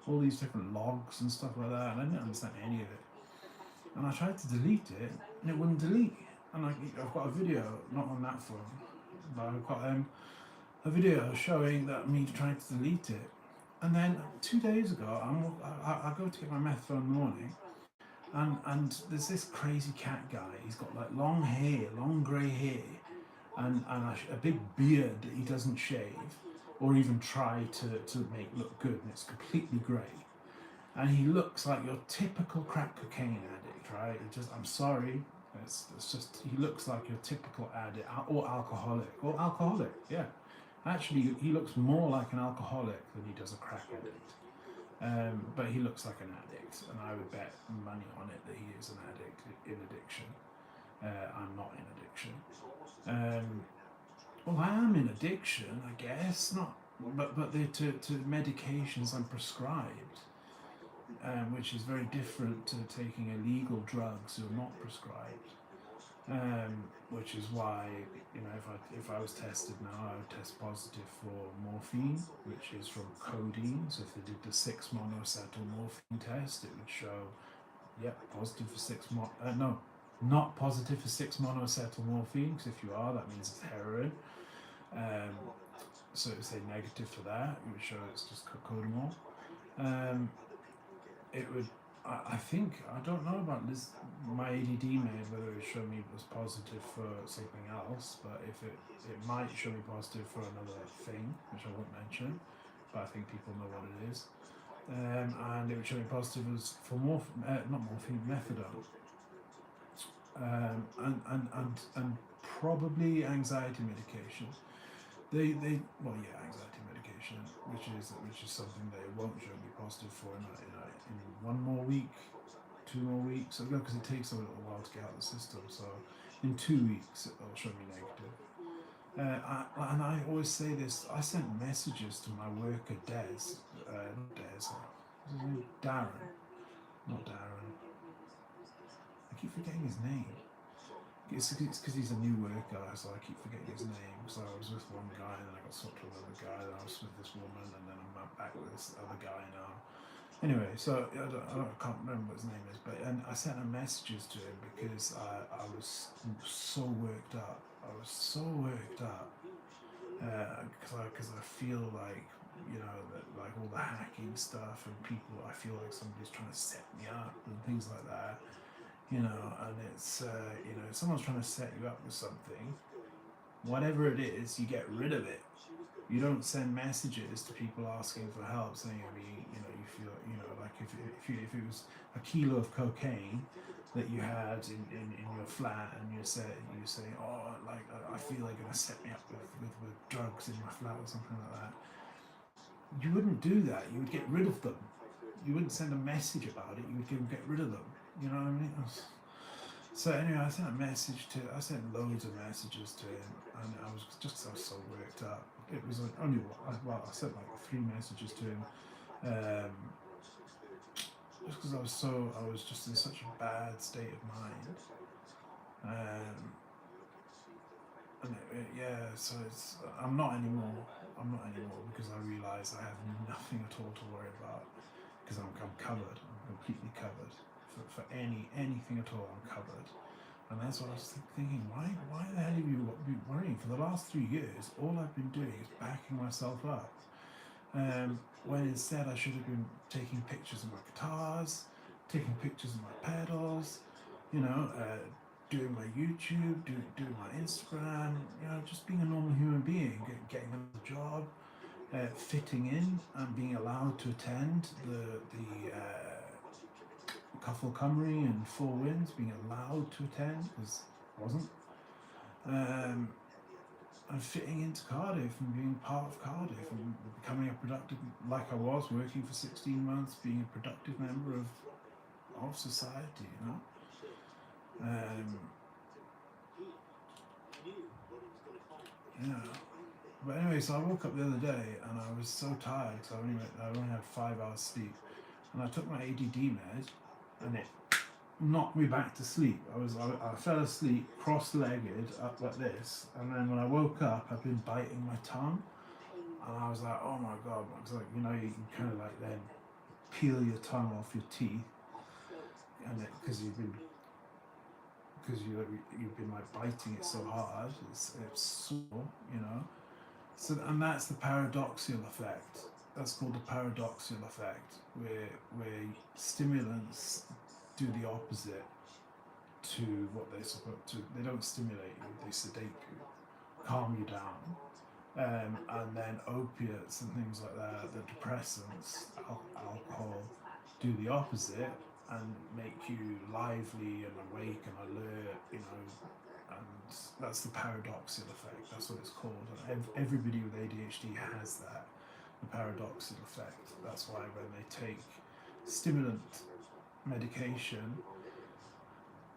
all these different logs and stuff like that, and I didn't understand any of it. And I tried to delete it, and it wouldn't delete. And I've got a video, not on that phone, but I've got a video showing that me trying to delete it. And then 2 days ago, I go to get my meth phone in the morning, And there's this crazy cat guy. He's got like long hair, long grey hair, and a big beard that he doesn't shave or even try to make look good, and it's completely grey. And he looks like your typical crack cocaine addict, right? I'm sorry, it's just he looks like your typical addict or alcoholic. Yeah, actually, he looks more like an alcoholic than he does a crack addict. But he looks like an addict, and I would bet money on it that he is an addict in addiction. I'm not in addiction. Um, well, I am in addiction, I guess. Not, but they're to medications I'm prescribed, which is very different to taking illegal drugs that are not prescribed. Which is why, if I was tested now, I would test positive for morphine, which is from codeine. So if they did the 6-monoacetyl morphine test, it would show, yep, positive for no, not positive for 6-monoacetyl morphine, because if you are, that means it's heroin. Um, so it would say negative for that. It would show it's just cocodamol. It would. I think I don't know about this. My ADD made whether it showed me it was positive for something else, but if it might show me positive for another thing, which I won't mention, but I think people know what it is. And it would show me positive as for not morphine, methadone, and probably anxiety medication. Anxiety medication, which is something they won't show me positive for in 1 more week, 2 more weeks. Because it takes a little while to get out of the system. So in 2 weeks it'll show me negative. And I always say this. I sent messages to my worker Des, not Des, Darren, not Darren. I keep forgetting his name. It's because he's a new worker, so I keep forgetting his name. So I was with one guy, and then I got swapped to another guy, then I was with this woman, and then I'm back with this other guy now. Anyway, so I can't remember what his name is, and I sent him messages to him because I was so worked up. Because I feel like, that like all the hacking stuff and people, I feel like somebody's trying to set me up and things like that. And it's, if someone's trying to set you up with something, whatever it is, you get rid of it. You don't send messages to people asking for help, saying, you feel, like if it was a kilo of cocaine that you had in your flat, and you say, oh, like, I feel like going to set me up with drugs in my flat or something like that. You wouldn't do that. You would get rid of them. You wouldn't send a message about it. You would get rid of them. You know what I mean? So anyway, I sent loads of messages to him, and I was so worked up. It was only I sent like 3 messages to him, just because I was just in such a bad state of mind. So I'm not anymore. Because I realise I have nothing at all to worry about, because I'm covered. I'm completely covered. For anything at all, I'm covered. And that's what I was thinking. Why the hell have you been worrying? For the last 3 years, all I've been doing is backing myself up. When instead I should have been taking pictures of my guitars, taking pictures of my pedals, doing my YouTube, doing my Instagram, just being a normal human being, getting a job, fitting in, and being allowed to attend the Cuffle Cymru and Four Winds, being allowed to attend, because I wasn't. And fitting into Cardiff and being part of Cardiff and becoming a productive, like I was, working for 16 months, being a productive member of society, But anyway, so I woke up the other day and I was so tired, so I only had 5 hours sleep, and I took my ADD med, and it knocked me back to sleep. I fell asleep cross-legged up like this, and then when I woke up, I've been biting my tongue, and I was like, oh my god, it's like, you can kind of like then peel your tongue off your teeth, and because you've been like biting it so hard, it's sore, So, and that's the paradoxical effect. That's called the paradoxical effect, where stimulants do the opposite to what they're supposed to. They don't stimulate you, they sedate you, calm you down. And then opiates and things like that, the depressants, alcohol, do the opposite and make you lively and awake and alert, you know, and that's the paradoxical effect. That's what it's called. And everybody with ADHD has that, the paradoxical effect. That's why when they take stimulant medication,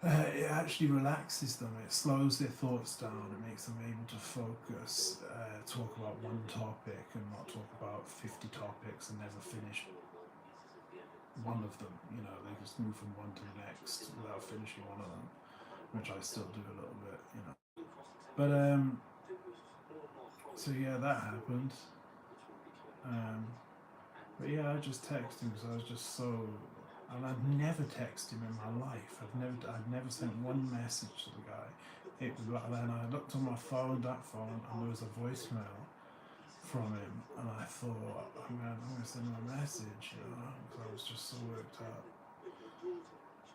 it actually relaxes them, it slows their thoughts down, it makes them able to focus, talk about one topic and not talk about 50 topics and never finish one of them. You know, they just move from one to the next without finishing one of them, which I still do a little bit, you know. But, so yeah, that happened. But yeah, I just texted him because I was just so. And I've never texted him in my life. I've never sent one message to the guy. Then I looked on my phone, and there was a voicemail from him, and I thought, I'm gonna send him a message, you know, because I was just so worked up,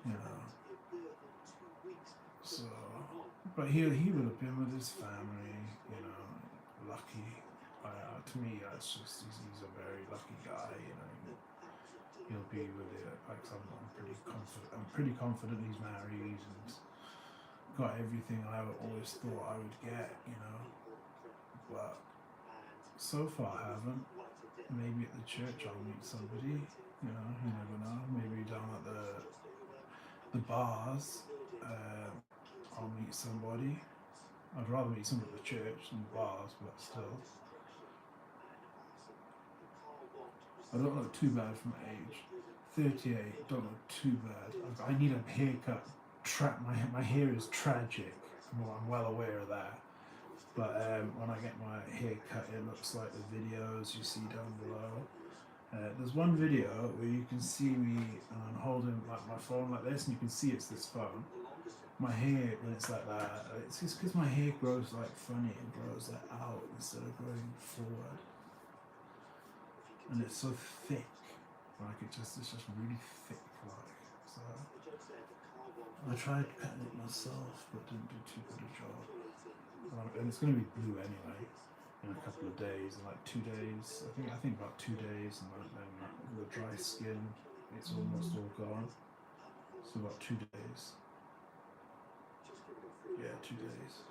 you know. So, but he would have been with his family, you know, lucky. To me, that's just he's a very lucky guy, you know. He'll be with it. Like I'm pretty confident. I'm pretty confident he's married and got everything I always thought I would get, you know. But so far I haven't. Maybe at the church I'll meet somebody. You know, you never know. Maybe down at the bars, I'll meet somebody. I'd rather meet somebody at the church than the bars, but still. I don't look too bad for my age. 38, don't look too bad. I need a haircut. My hair is tragic. I'm well aware of that. But when I get my hair cut, it looks like the videos you see down below. There's one video where you can see me and I'm holding like my phone like this, and you can see it's this phone. My hair, when it's like that, it's just because my hair grows like funny. It grows like out instead of going forward. And it's so thick, like it's just really thick, like. So I tried cutting it myself, but didn't do too good a job. And it's going to be blue anyway in a couple of days, in like 2 days. I think about 2 days, and then the dry skin, it's almost all gone. So about 2 days. Yeah, 2 days.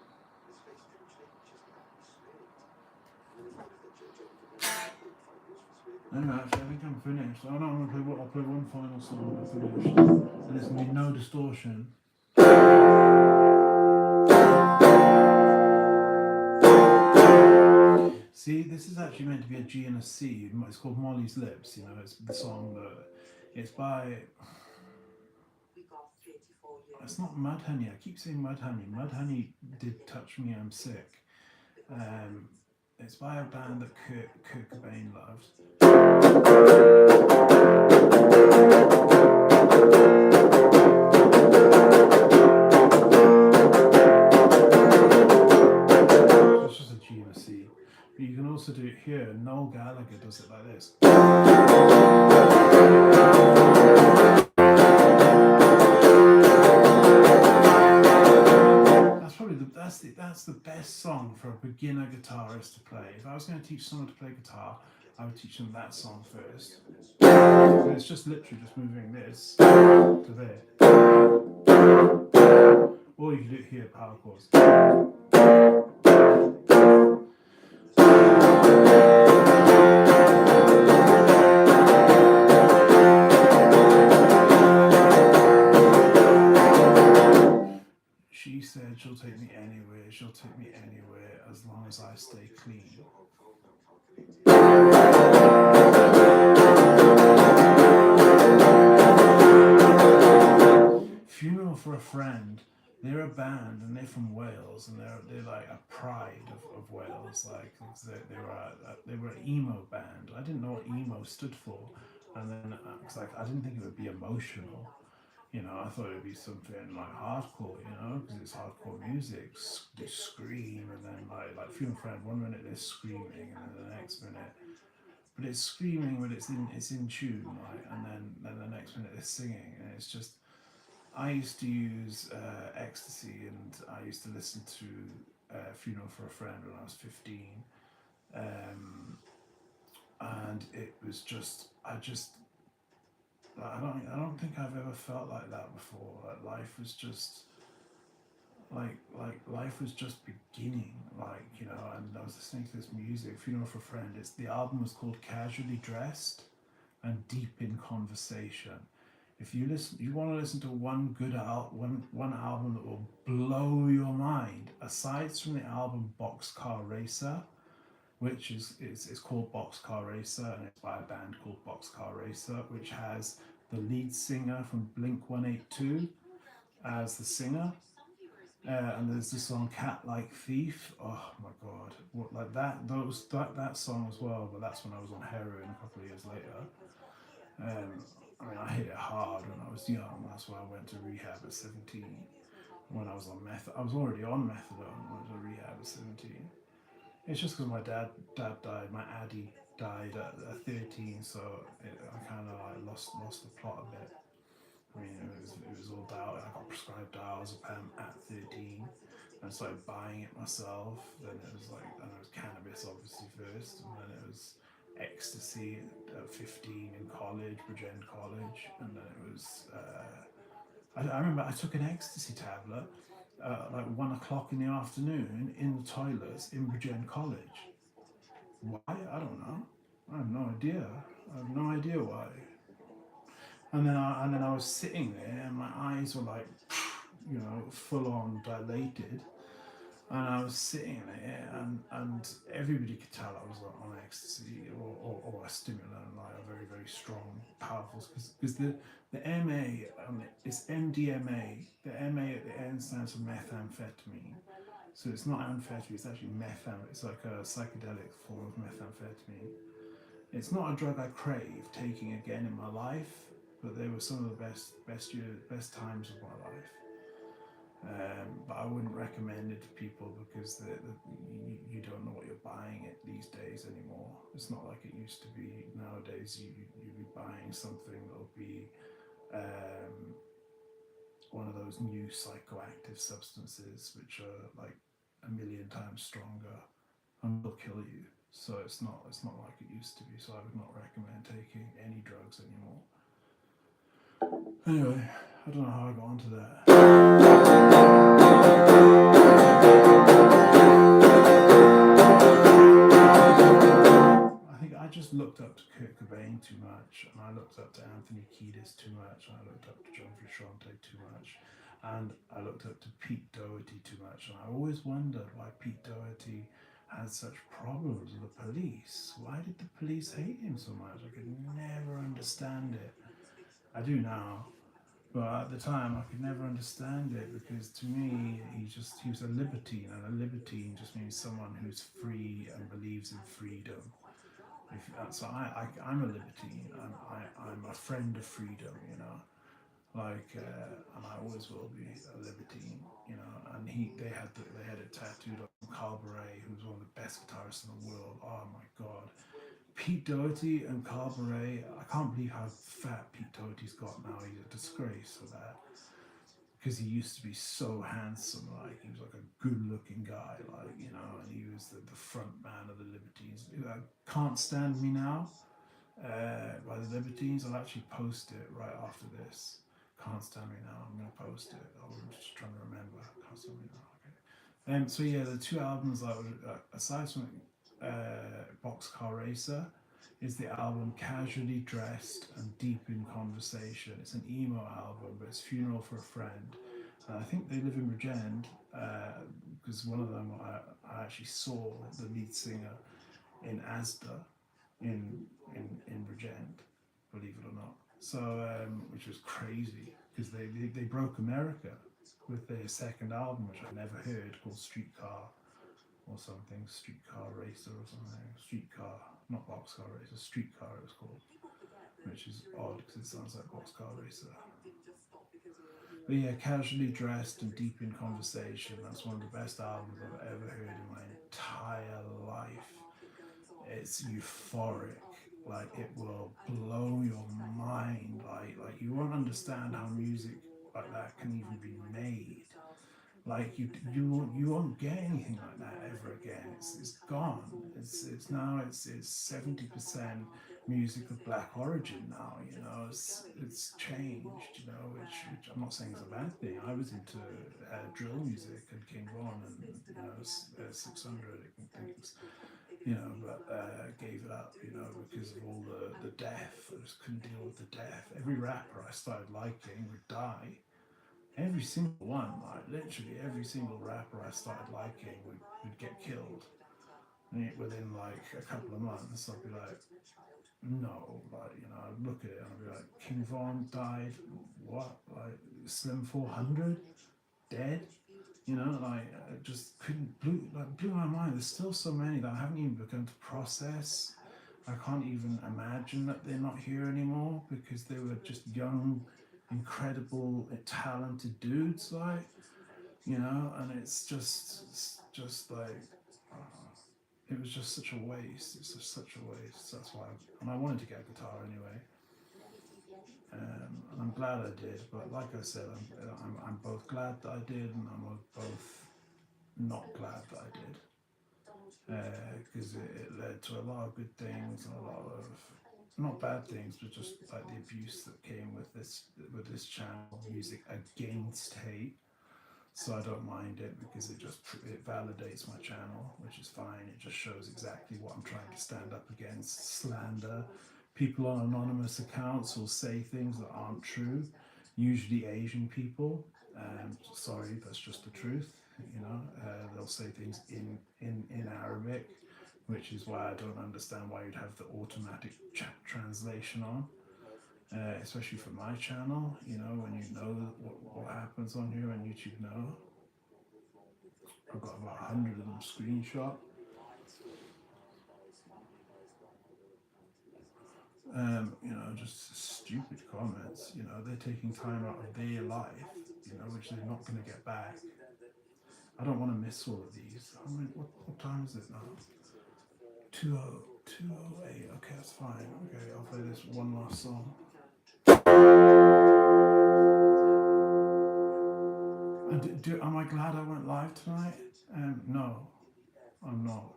Anyway, actually, I think I'm finished. I know I'll play one final song and I'm finished. And it's going to be no distortion. See, this is actually meant to be a G and a C. It's called Molly's Lips, you know, it's the song that it's by. It's not Mudhoney. I keep saying Mudhoney. Mudhoney did Touch Me, I'm Sick. It's by a band that Kurt Cobain loves. So it's just a G and a C. But you can also do it here. Noel Gallagher does it like this. That's the best song for a beginner guitarist to play. If I was going to teach someone to play guitar, I would teach them that song first. And it's just literally just moving this to there. Or you can do it here, power chords. She said she'll take me anywhere, she'll take me anywhere as long as I stay clean. Funeral for a Friend, they're a band and they're from Wales, and they're like a pride of Wales. Like they were an emo band. I didn't know what emo stood for, and then it's like I didn't think it would be emotional. You know, I thought it would be something like hardcore, you know, because it's hardcore music. They scream, and then like Funeral Friend, 1 minute they're screaming, and then the next minute, but it's screaming, but it's in tune, like, and then the next minute they're singing, and it's just I used to use ecstasy, and I used to listen to Funeral for a Friend when I was 15. Um, and it was just, I don't think I've ever felt like that before. Like life was just, like life was just beginning. Like, you know, and I was listening to this music, Funeral for a Friend. The album was called Casually Dressed and Deep in Conversation. If you want to listen to one album that will blow your mind, aside from the album Boxcar Racer, which is called Boxcar Racer, and it's by a band called Boxcar Racer, which has the lead singer from Blink 182 as the singer. And there's the song "Cat Like Thief." Oh my god, what, like that song as well. But that's when I was on heroin a couple of years later. I mean, I hit it hard when I was young. That's why I went to rehab at 17. When I was on meth, I was already on methadone. I went to rehab at 17. It's just because my dad died. My addy died at 13, so I kind of like lost the plot a bit. I mean, it was all doubt. I got prescribed diazepam at 13. I started buying it myself. Then it was like, and it was cannabis obviously first, and then it was ecstasy at 15 in college, Bridgend College, and then it was. I remember I took an ecstasy tablet like 1 o'clock in the afternoon in the toilets in Bridgend College. Why? I don't know. I have no idea. I have no idea why. And then I was sitting there, and my eyes were like, you know, full on dilated. And I was sitting there, and everybody could tell I was on ecstasy or a stimulant, like a very, very strong, powerful. Because the MA, it's MDMA. The MA at the end stands for methamphetamine. So it's not amphetamine, it's actually methamphetamine. It's like a psychedelic form of methamphetamine. It's not a drug I crave taking again in my life, but they were some of the best times of my life. But I wouldn't recommend it to people because you don't know what you're buying it these days anymore. It's not like it used to be. Nowadays, you'd be buying something that'll be um, one of those new psychoactive substances which are like a million times stronger and will kill you. So it's not like it used to be. So I would not recommend taking any drugs anymore. Anyway, I don't know how I got onto that. I think I just looked up to Kurt Cobain too much, and I looked up to Anthony Kiedis too much, and I looked up to John Frusciante too much, and I looked up to Pete Doherty too much, and I always wondered why Pete Doherty had such problems with the police. Why did the police hate him so much? I could never understand it. I do now, but at the time I could never understand it because to me he was a libertine, and a libertine just means someone who's free and believes in freedom. So I'm a libertine. I'm a friend of freedom, you know. And I always will be a libertine, you know. And they had it tattooed on Carl Beret, who's one of the best guitarists in the world. Oh my god, Pete Doherty and Carl Beret. I can't believe how fat Pete Doherty's got now. He's a disgrace for that because he used to be so handsome. Like he was like a good-looking guy, like, you know, and he was the front man of the Libertines. Can't Stand Me Now by the Libertines. I'll actually post it right after this. Can't Stand Me Now. I'm gonna post it. I'm just trying to remember. Can't Stand Me Now. Okay. So yeah, the two albums that aside from Boxcar Racer, is the album Casually Dressed and Deep in Conversation. It's an emo album, but it's Funeral for a Friend. I think they live in Bridgend because one of them I actually saw the lead singer in Asda in Bridgend, believe it or not. So, which was crazy because they broke America with their second album, which I never heard, called Streetcar or something, Streetcar Racer or something, Streetcar, not Boxcar Racer, Streetcar it was called, which is odd because it sounds like Boxcar Racer. But yeah, Casually Dressed and Deep in Conversation, that's one of the best albums I've ever heard in my entire life. It's euphoric, like it will blow your mind, like you won't understand how music like that can even be made. Like you won't get anything like that ever again. It's gone. It's now it's 70% music of black origin now. It's changed. Which I'm not saying is a bad thing. I was into drill music and King Von and 600. I think it's but gave it up, because of all the death. I just couldn't deal with the death. Every rapper I started liking would die. Every single one, like literally every single rapper I started liking would get killed. And within like a couple of months, I'd be like, no, like, I'd look at it and I'd be like, King Von died, what? Like Slim 400 dead? Like I just couldn't blew my mind. There's still so many that I haven't even begun to process. I can't even imagine that they're not here anymore because they were just young, incredible, talented dudes, like, and it's just like, uh, it was just such a waste. It's just such a waste. That's why, and I wanted to get a guitar anyway, and I'm glad I did. But like I said, I'm both glad that I did, and I'm both not glad that I did, because it led to a lot of good things and a lot of not bad things, but just like the abuse that came with this channel, music against hate. So I don't mind it because it validates my channel, which is fine. It just shows exactly what I'm trying to stand up against: slander. People on anonymous accounts will say things that aren't true, usually Asian people. Sorry, that's just the truth. They'll say things in Arabic, which is why I don't understand why you'd have the automatic chat translation on, especially for my channel. When you know what happens on here, and YouTube know. I've got about 100 of them screenshot. Just stupid comments. They're taking time out of their life, which they're not going to get back. I don't want to miss all of these. What time is it now? 2:08. Okay, that's fine. Okay, I'll play this one last song. And am I glad I went live tonight? No, I'm not.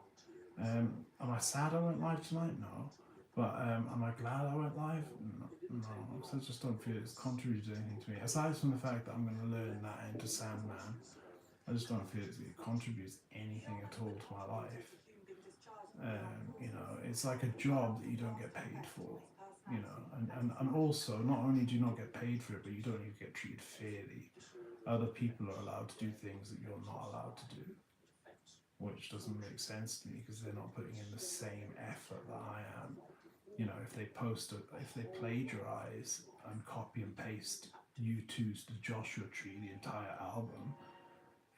Am I sad I went live tonight? No. But am I glad I went live? No. So I just don't feel it's contributed anything to me. Aside from the fact that I'm going to learn that into Sandman, I just don't feel it contributes anything at all to my life. It's like a job that you don't get paid for. And also, not only do you not get paid for it, but you don't even get treated fairly. Other people are allowed to do things that you're not allowed to do, which doesn't make sense to me because they're not putting in the same effort that I am. If they plagiarize and copy and paste U2's The Joshua Tree, the entire album,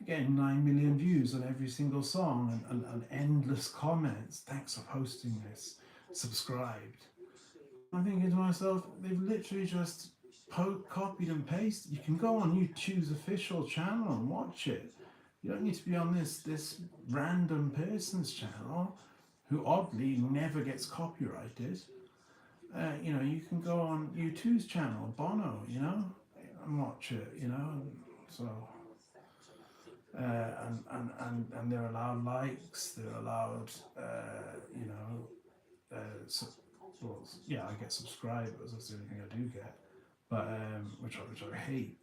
again, 9 million views on every single song and endless comments. Thanks for posting this. Subscribed. I'm thinking to myself, they've literally just copied and pasted. You can go on YouTube's official channel and watch it. You don't need to be on this random person's channel who oddly never gets copyrighted. You can go on U2's channel, Bono, and watch it, so. And they're allowed likes, they're allowed, so, well, yeah, I get subscribers, that's the only thing I do get, but which I hate.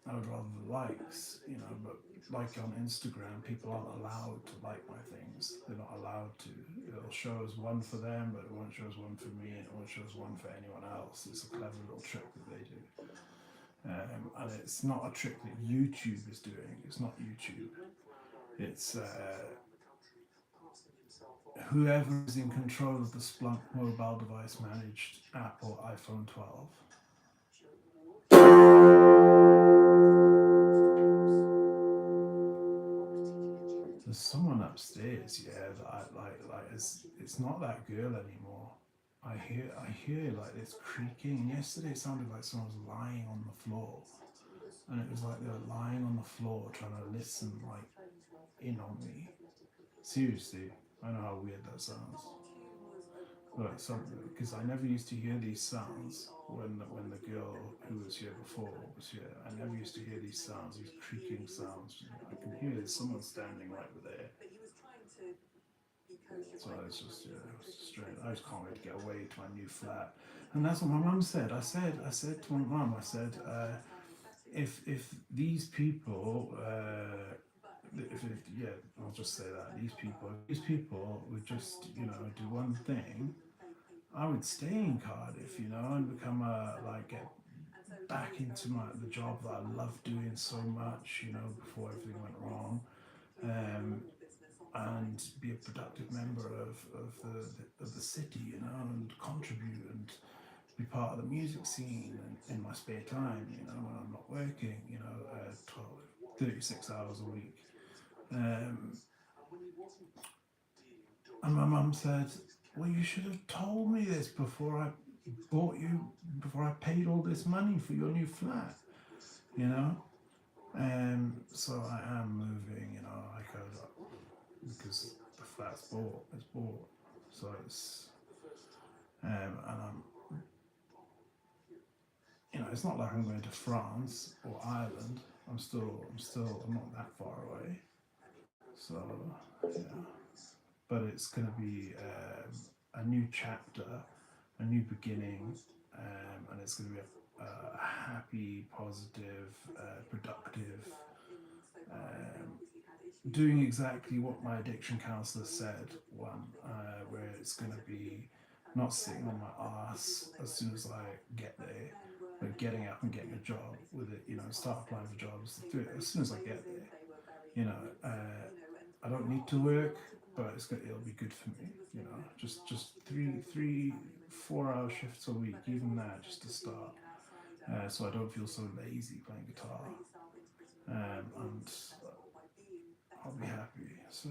I would rather the likes, but like on Instagram, people aren't allowed to like my things. They're not allowed to. It'll show as one for them, but it won't show as one for me, and it won't show as one for anyone else. It's a clever little trick that they do. And it's not a trick that YouTube is doing. It's not YouTube. It's whoever is in control of the Splunk mobile device managed Apple iPhone 12. There's someone upstairs, yeah, that I like. It's not that girl anymore. I hear like this creaking. Yesterday it sounded like someone was lying on the floor, and it was like they were lying on the floor trying to listen like in on me. Seriously, I know how weird that sounds. But something, because I never used to hear these sounds when the girl who was here before was here. I never used to hear these sounds, these creaking sounds. I can hear there's someone standing right there. So it's just, yeah, it was strange. I just can't wait to get away to my new flat. And that's what my mum said. I said to my mum, I said, if these people, yeah, I'll just say that these people would just, do one thing, I would stay in Cardiff, and become get back into the job that I love doing so much, before everything went wrong. Um, and be a productive member of the city, and contribute and be part of the music scene in my spare time, when I'm not working, 36 hours a week. Um, and my mum said, well, you should have told me this before I paid all this money for your new flat, you know? So I am moving, because the flat's it's bought. So and I'm, it's not like I'm going to France or Ireland. I'm not that far away. So, yeah. But it's going to be a new chapter, a new beginning, and it's going to be a happy, positive, productive, doing exactly what my addiction counsellor said, where it's going to be not sitting on my ass as soon as I get there, but getting up and getting a job with it, start applying for jobs, do it as soon as I get there. I don't need to work, but it'll be good for me, just 4 hour shifts a week, even that, just to start, so I don't feel so lazy playing guitar, and I'll be happy. So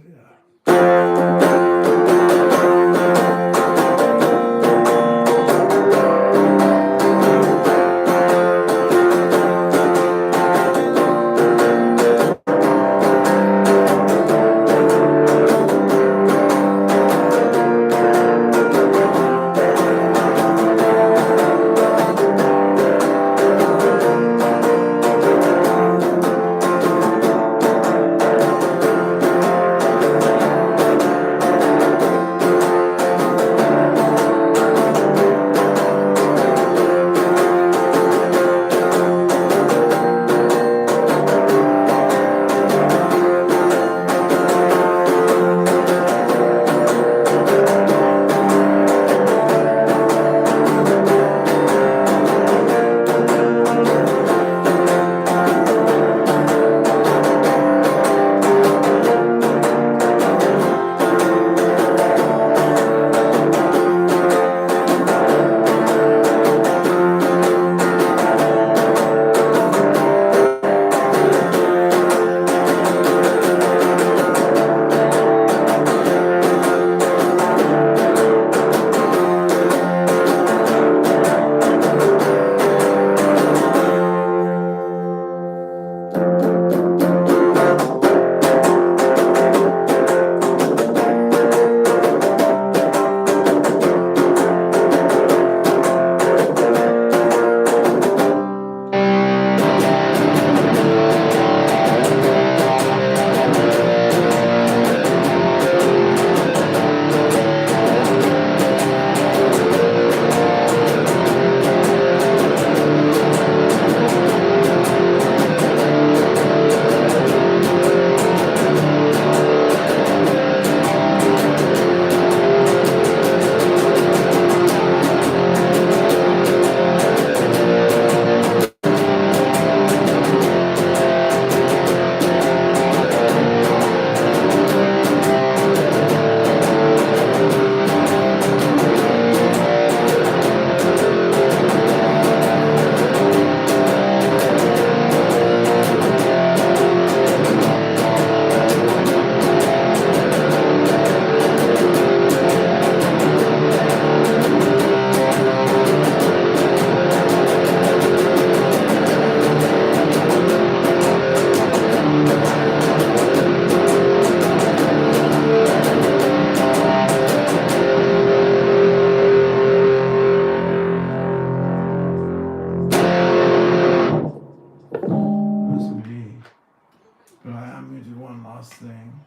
last thing.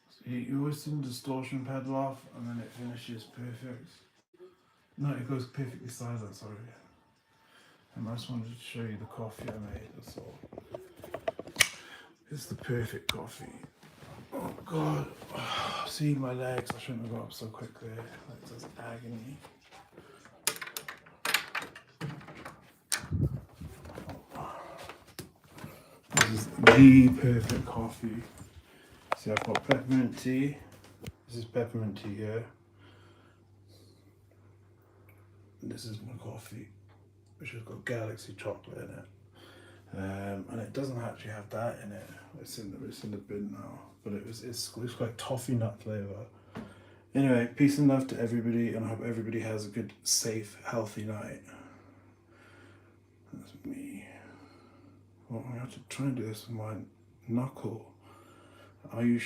So you always turn the distortion pedal off and then it finishes perfect. No, it goes perfectly silent, sorry. And I just wanted to show you the coffee I made, that's all. It's the perfect coffee. Oh god. See my legs, I shouldn't have got up so quickly. Like just agony. This is the perfect coffee. See, I've got peppermint tea. This is peppermint tea here. And this is my coffee, which has got galaxy chocolate in it. And it doesn't actually have that in it. It's in the bin now, but it's quite toffee nut flavour. Anyway, peace and love to everybody, and I hope everybody has a good, safe, healthy night. That's me. Well, I have to try and do this with my knuckle. Are you sure?